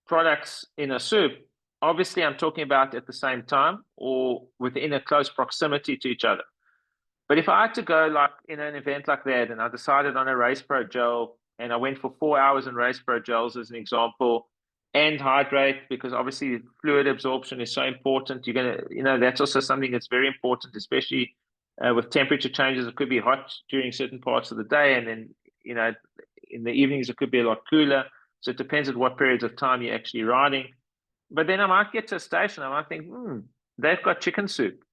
products in a soup, obviously I'm talking about at the same time or within a close proximity to each other. But if I had to go like in an event like that and I decided on a Race Pro gel and I went for 4 hours in Race Pro gels as an example, and hydrate, because obviously fluid absorption is so important. You're going to, that's also something that's very important, especially with temperature changes. It could be hot during certain parts of the day, and then, in the evenings, it could be a lot cooler. So it depends on what periods of time you're actually riding. But then I might get to a station, I might think, they've got chicken soup.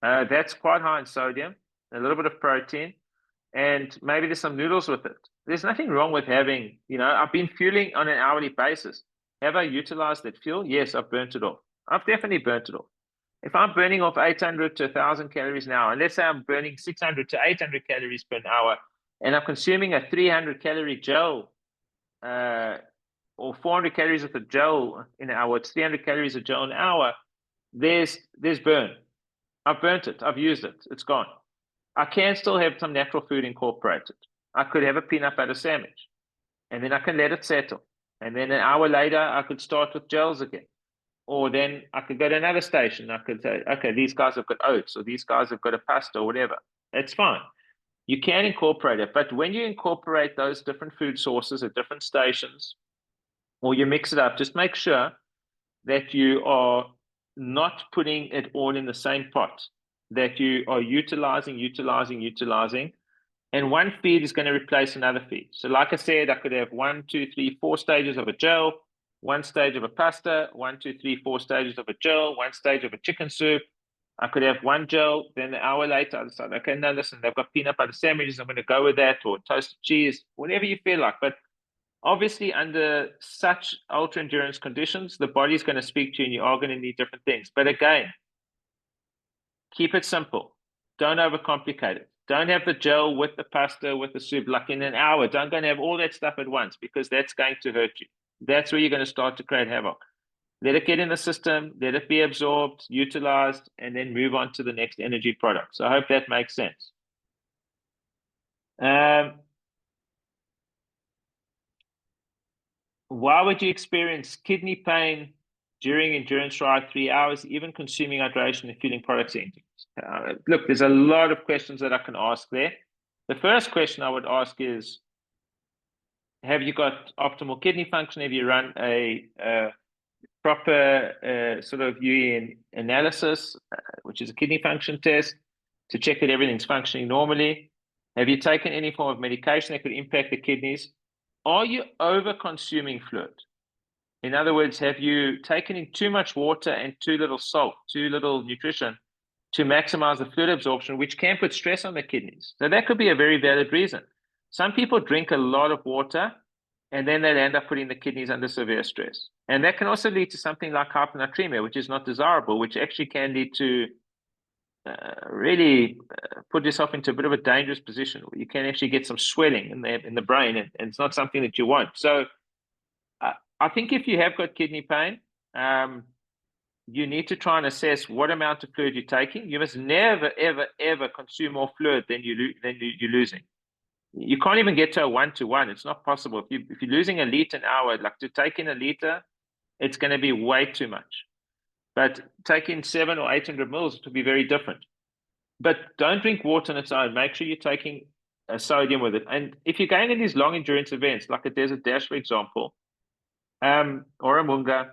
That's quite high in sodium, a little bit of protein, and maybe there's some noodles with it. There's nothing wrong with having, I've been fueling on an hourly basis. Have I utilized that fuel? Yes, I've burnt it off. I've definitely burnt it off. If I'm burning off 800 to 1,000 calories an hour, and let's say I'm burning 600 to 800 calories per hour, and I'm consuming a 300 calorie gel, or 400 calories of a gel in an hour, it's 300 calories a gel an hour, there's burn. I've burnt it. I've used it. It's gone. I can still have some natural food incorporated. I could have a peanut butter sandwich, and then I can let it settle. And then an hour later, I could start with gels again. Or then I could go to another station. I could say, okay, these guys have got oats, or these guys have got a pasta, or whatever. It's fine. You can incorporate it. But when you incorporate those different food sources at different stations, or you mix it up, just make sure that you are not putting it all in the same pot, that you are utilizing, and one feed is going to replace another feed. So like I said, I could have 1, 2, 3, 4 stages of a gel, 1 stage of a pasta, 1, 2, 3, 4 stages of a gel, 1 stage of a chicken soup. I could have 1 gel, then an hour later I decide, okay, no, listen, they've got peanut butter sandwiches, I'm going to go with that, or toasted cheese, whatever you feel like. But obviously, under such ultra endurance conditions, the body's going to speak to you and you are going to need different things. But again, keep it simple. Don't overcomplicate it. Don't have the gel with the pasta, with the soup, like in an hour. Don't go and have all that stuff at once, because that's going to hurt you. That's where you're going to start to create havoc. Let it get in the system, let it be absorbed, utilized, and then move on to the next energy product. So I hope that makes sense. Why would you experience kidney pain during endurance ride 3 hours, even consuming hydration and fueling products? Look, there's a lot of questions that I can ask there. the first question I would ask is, have you got optimal kidney function? Have you run a proper sort of urine analysis, which is a kidney function test, to check that everything's functioning normally? Have you taken any form of medication that could impact the kidneys? Are you over consuming fluid? In other words, have you taken in too much water and too little salt, too little nutrition to maximize the fluid absorption, which can put stress on the kidneys? So that could be a very valid reason. Some people drink a lot of water and then they'll end up putting the kidneys under severe stress. And that can also lead to something like hyponatremia, which is not desirable, which actually can lead to really put yourself into a bit of a dangerous position where you can actually get some swelling in the brain, and it's not something that you want. So I think if you have got kidney pain, you need to try and assess what amount of fluid you're taking. You must never, ever, ever consume more fluid than you're losing. You can't even get to a 1-to-1. It's not possible. If you're losing a liter an hour, like to take in a liter, it's going to be way too much. But taking 700 or 800 mils, it will be very different. But don't drink water on its own. Make sure you're taking a sodium with it. And if you're going in these long endurance events, like a desert dash, for example, or a munga,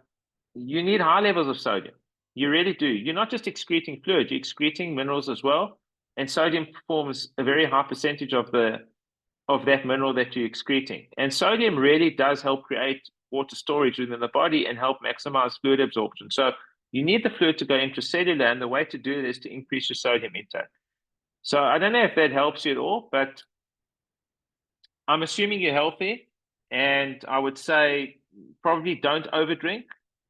you need high levels of sodium. You really do. You're not just excreting fluid, you're excreting minerals as well. And sodium forms a very high percentage of that mineral that you're excreting. And sodium really does help create water storage within the body and help maximize fluid absorption. So you need the fluid to go intracellular, and the way to do it is to increase your sodium intake. So I don't know if that helps you at all, but I'm assuming you're healthy, and I would say probably don't overdrink,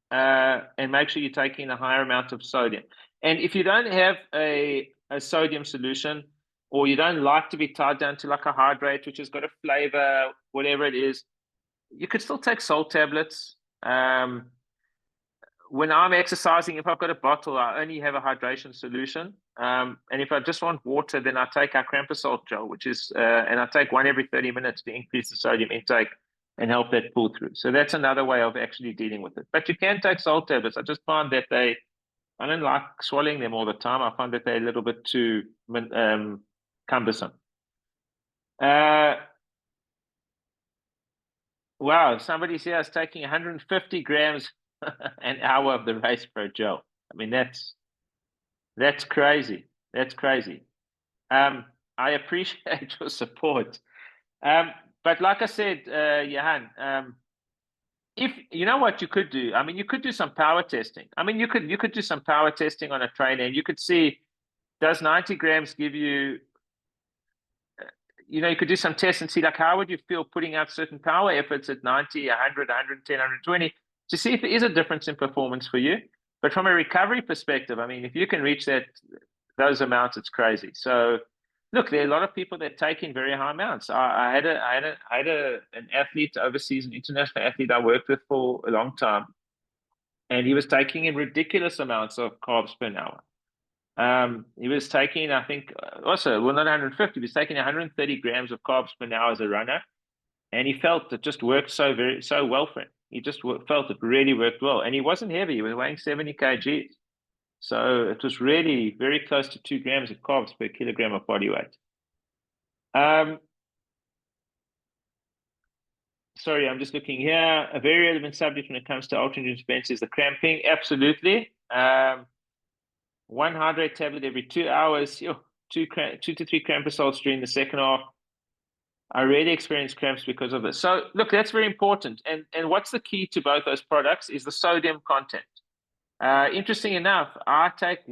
and make sure you're taking a higher amount of sodium. And if you don't have a sodium solution, or you don't like to be tied down to like a hydrate, which has got a flavor, whatever it is, you could still take salt tablets. When I'm exercising, if I've got a bottle, I only have a hydration solution. And if I just want water, then I take our Salt gel, which is, and I take one every 30 minutes to increase the sodium intake and help that pull through. So that's another way of actually dealing with it. But you can take salt tablets. I just find that I don't like swallowing them all the time. I find that they're a little bit too cumbersome. Wow, somebody here is taking 150 grams an hour of the race pro gel. I mean, that's crazy. That's crazy. I appreciate your support. But like I said, Johan, if you know what you could do, I mean, you could do some power testing. I mean, you could do some power testing on a trainer, and you could see, does 90 grams give you, you could do some tests and see, like, how would you feel putting out certain power efforts at 90, 100, 110, 120, to see if there is a difference in performance for you. But from a recovery perspective, I mean, if you can reach those amounts, it's crazy. So look, there are a lot of people that take in very high amounts. I had an athlete overseas, an international athlete I worked with for a long time, and he was taking in ridiculous amounts of carbs per hour. He was taking, I think, also, well, not 150, he was taking 130 grams of carbs per hour as a runner, and he felt it just worked so well for him. He just felt it really worked well, and he wasn't heavy. He was weighing 70 kgs. So it was really very close to 2 grams of carbs per kilogram of body weight. Sorry, I'm just looking here. A very relevant subject when it comes to ultra-endurance events is the cramping. Absolutely. One hydrate tablet every 2 hours, 2 to 3 cramp assaults during the second half. I really experienced cramps because of this. So look, that's very important. And what's the key to both those products is the sodium content. Interesting enough, I put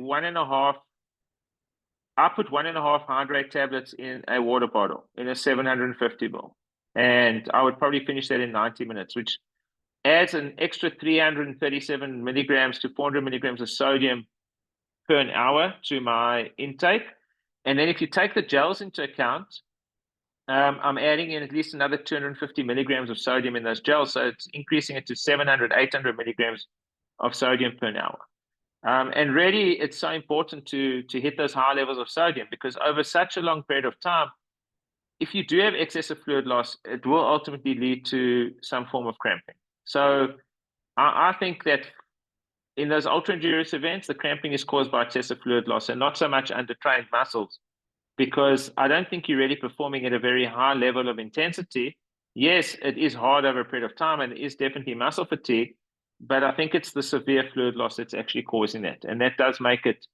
1.5 hydrate tablets in a water bottle in a 750 ml. And I would probably finish that in 90 minutes, which adds an extra 337 milligrams to 400 milligrams of sodium per an hour to my intake. And then if you take the gels into account, I'm adding in at least another 250 milligrams of sodium in those gels. So it's increasing it to 700, 800 milligrams of sodium per hour. And really, it's so important to hit those high levels of sodium, because over such a long period of time, if you do have excessive fluid loss, it will ultimately lead to some form of cramping. So I think that in those ultra endurance events, the cramping is caused by excessive fluid loss and not so much undertrained muscles because I don't think you're really performing at a very high level of intensity. Yes, it is hard over a period of time and it is definitely muscle fatigue, but I think it's the severe fluid loss that's actually causing that. And that does make it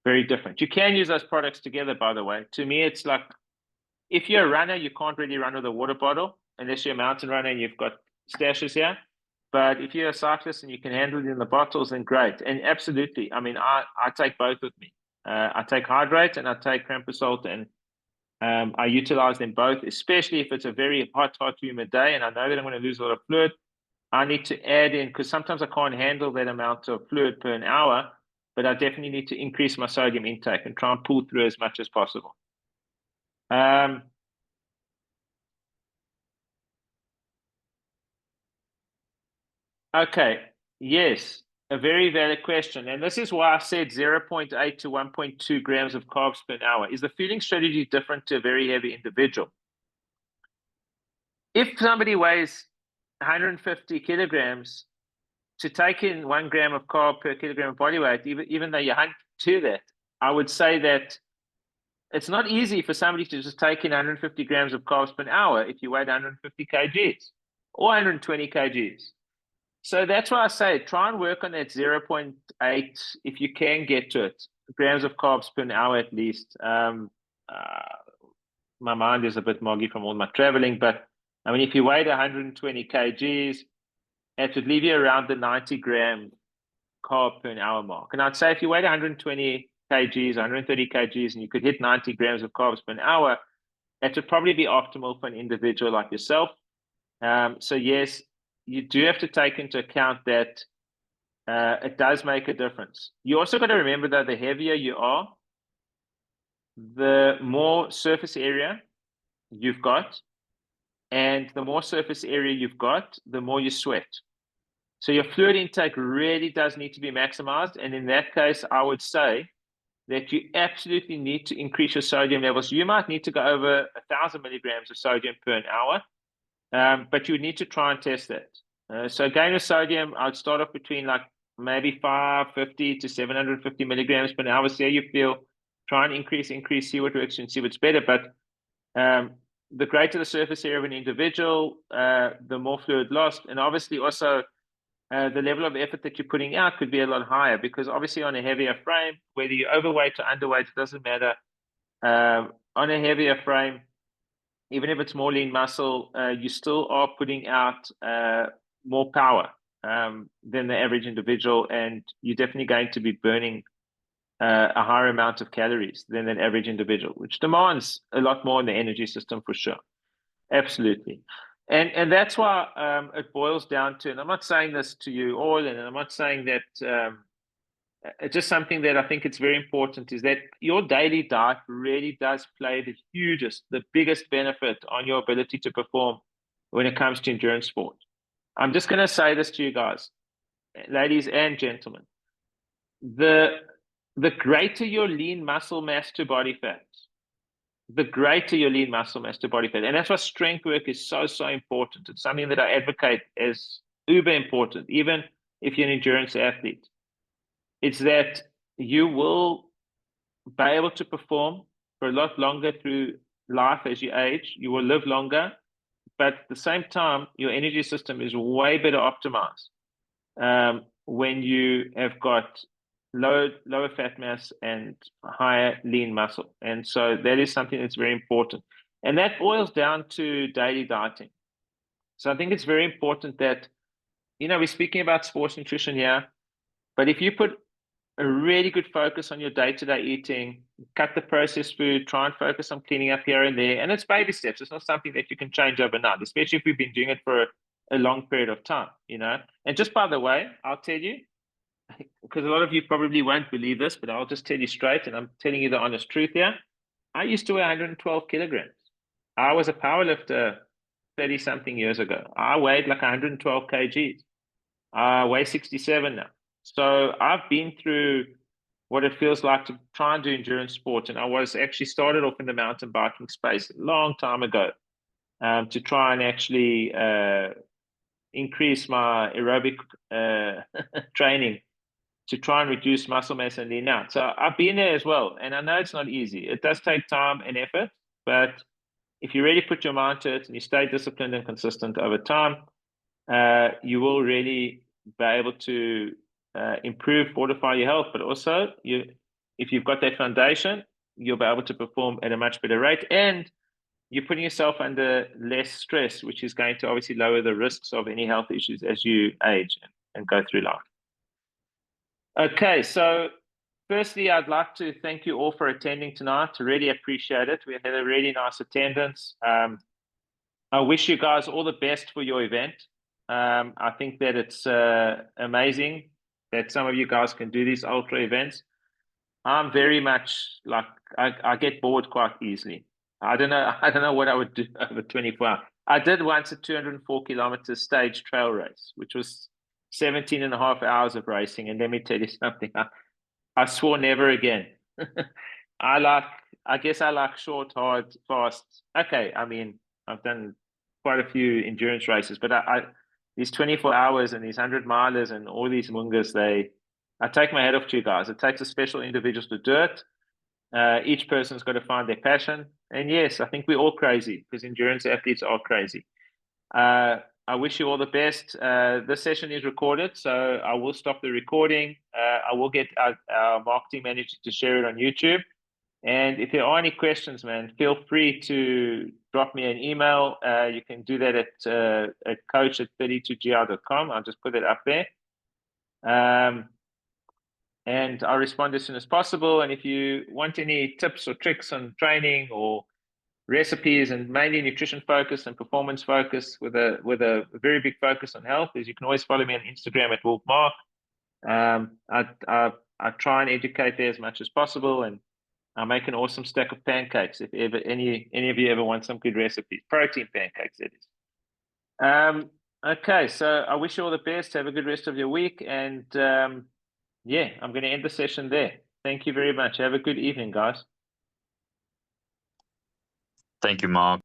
very different. You can use those products together, by the way. To me, it's like if you're a runner, you can't really run with a water bottle unless you're a mountain runner and you've got stashes here. But if you're a cyclist and you can handle it in the bottles, then great. And absolutely, I mean, I take both with me. I take hydrate and I take Cramposol, and I utilize them both, especially if it's a very hot, humid day and I know that I'm going to lose a lot of fluid. I need to add in, because sometimes I can't handle that amount of fluid per an hour, but I definitely need to increase my sodium intake and try and pull through as much as possible. Okay, yes, a very valid question. And this is why I said 0.8 to 1.2 grams of carbs per hour. Is the feeding strategy different to a very heavy individual? If somebody weighs 150 kilograms, to take in 1 gram of carb per kilogram of body weight, even though you're to that, I would say that it's not easy for somebody to just take in 150 grams of carbs per hour if you weigh 150 kgs or 120 kgs. So that's why I say try and work on that 0.8 if you can get to it, grams of carbs per hour at least. My mind is a bit moggy from all my traveling, but I mean, if you weighed 120 kgs, it would leave you around the 90 gram carb per hour mark. And I'd say if you weighed 120 kgs, 130 kgs, and you could hit 90 grams of carbs per hour, that would probably be optimal for an individual like yourself. So yes, you do have to take into account that it does make a difference. You also got to remember that the heavier you are, the more surface area you've got, and the more surface area you've got, the more you sweat. So your fluid intake really does need to be maximized. And in that case, I would say that you absolutely need to increase your sodium levels. You might need to go over 1,000 milligrams of sodium per hour, but you would need to try and test that. So gain of sodium, I'd start off between like maybe 550 to 750 milligrams per hour. See how you feel. Try and increase, see what works and see what's better. But the greater the surface area of an individual, the more fluid lost. And obviously also the level of effort that you're putting out could be a lot higher, because obviously on a heavier frame, whether you're overweight or underweight, it doesn't matter. On a heavier frame, even if it's more lean muscle, you still are putting out more power than the average individual, and you're definitely going to be burning a higher amount of calories than an average individual, which demands a lot more in the energy system for sure. Absolutely. And that's why it boils down to, and I'm not saying this to you all, and I'm not saying that it's just something that I think it's very important, is that your daily diet really does play the biggest benefit on your ability to perform when it comes to endurance sport. I'm just going to say this to you guys, ladies and gentlemen. The greater your lean muscle mass to body fat, the greater your lean muscle mass to body fat. And that's why strength work is so, so important. It's something that I advocate as uber important, even if you're an endurance athlete. It's that you will be able to perform for a lot longer through life as you age. You will live longer, but at the same time, your energy system is way better optimized when you have got lower fat mass and higher lean muscle. And so that is something that's very important. And that boils down to daily dieting. So I think it's very important that, we're speaking about sports nutrition here, but if you put a really good focus on your day-to-day eating, cut the processed food, try and focus on cleaning up here and there. And it's baby steps. It's not something that you can change overnight, especially if we've been doing it for a long period of time, And just by the way, I'll tell you, because a lot of you probably won't believe this, but I'll just tell you straight, and I'm telling you the honest truth here. I used to weigh 112 kilograms. I was a powerlifter 30-something years ago. I weighed like 112 kgs. I weigh 67 now. So I've been through what it feels like to try and do endurance sport. And I was actually started off in the mountain biking space a long time ago to try and actually increase my aerobic training to try and reduce muscle mass and lean out. So I've been there as well, and I know it's not easy. It does take time and effort, but if you really put your mind to it and you stay disciplined and consistent over time, you will really be able to improve, fortify your health, but also if you've got that foundation, you'll be able to perform at a much better rate, and you're putting yourself under less stress, which is going to obviously lower the risks of any health issues as you age and go through life. Okay, so firstly, I'd like to thank you all for attending tonight. I really appreciate it. We had a really nice attendance. I wish you guys all the best for your event. I think that it's amazing that some of you guys can do these ultra events. I'm very much like I get bored quite easily. I don't know what I would do over 24 hours. I did once a 204-kilometer stage trail race, which was 17 and a half hours of racing. And let me tell you something, I swore never again. I guess I like short, hard, fast. Okay, I mean, I've done quite a few endurance races, but these 24 hours and these 100-milers and all these mungas, I take my head off to you guys. It takes a special individual to do it. Each person's got to find their passion. And yes, I think we're all crazy because endurance athletes are crazy. I wish you all the best. This session is recorded, so I will stop the recording. I will get our marketing manager to share it on YouTube. And if there are any questions, man, feel free to drop me an email. You can do that at coach@32gr.com. I'll just put it up there. And I'll respond as soon as possible. And if you want any tips or tricks on training or recipes, and mainly nutrition focus and performance focus with a very big focus on health, is you can always follow me on Instagram at Wolff Mark. I try and educate there as much as possible, and I make an awesome stack of pancakes if ever any of you ever want some good recipes. Protein pancakes, that is. Okay, so I wish you all the best. Have a good rest of your week, and yeah, I'm going to end the session there. Thank you very much. Have a good evening, guys. Thank you, Mark.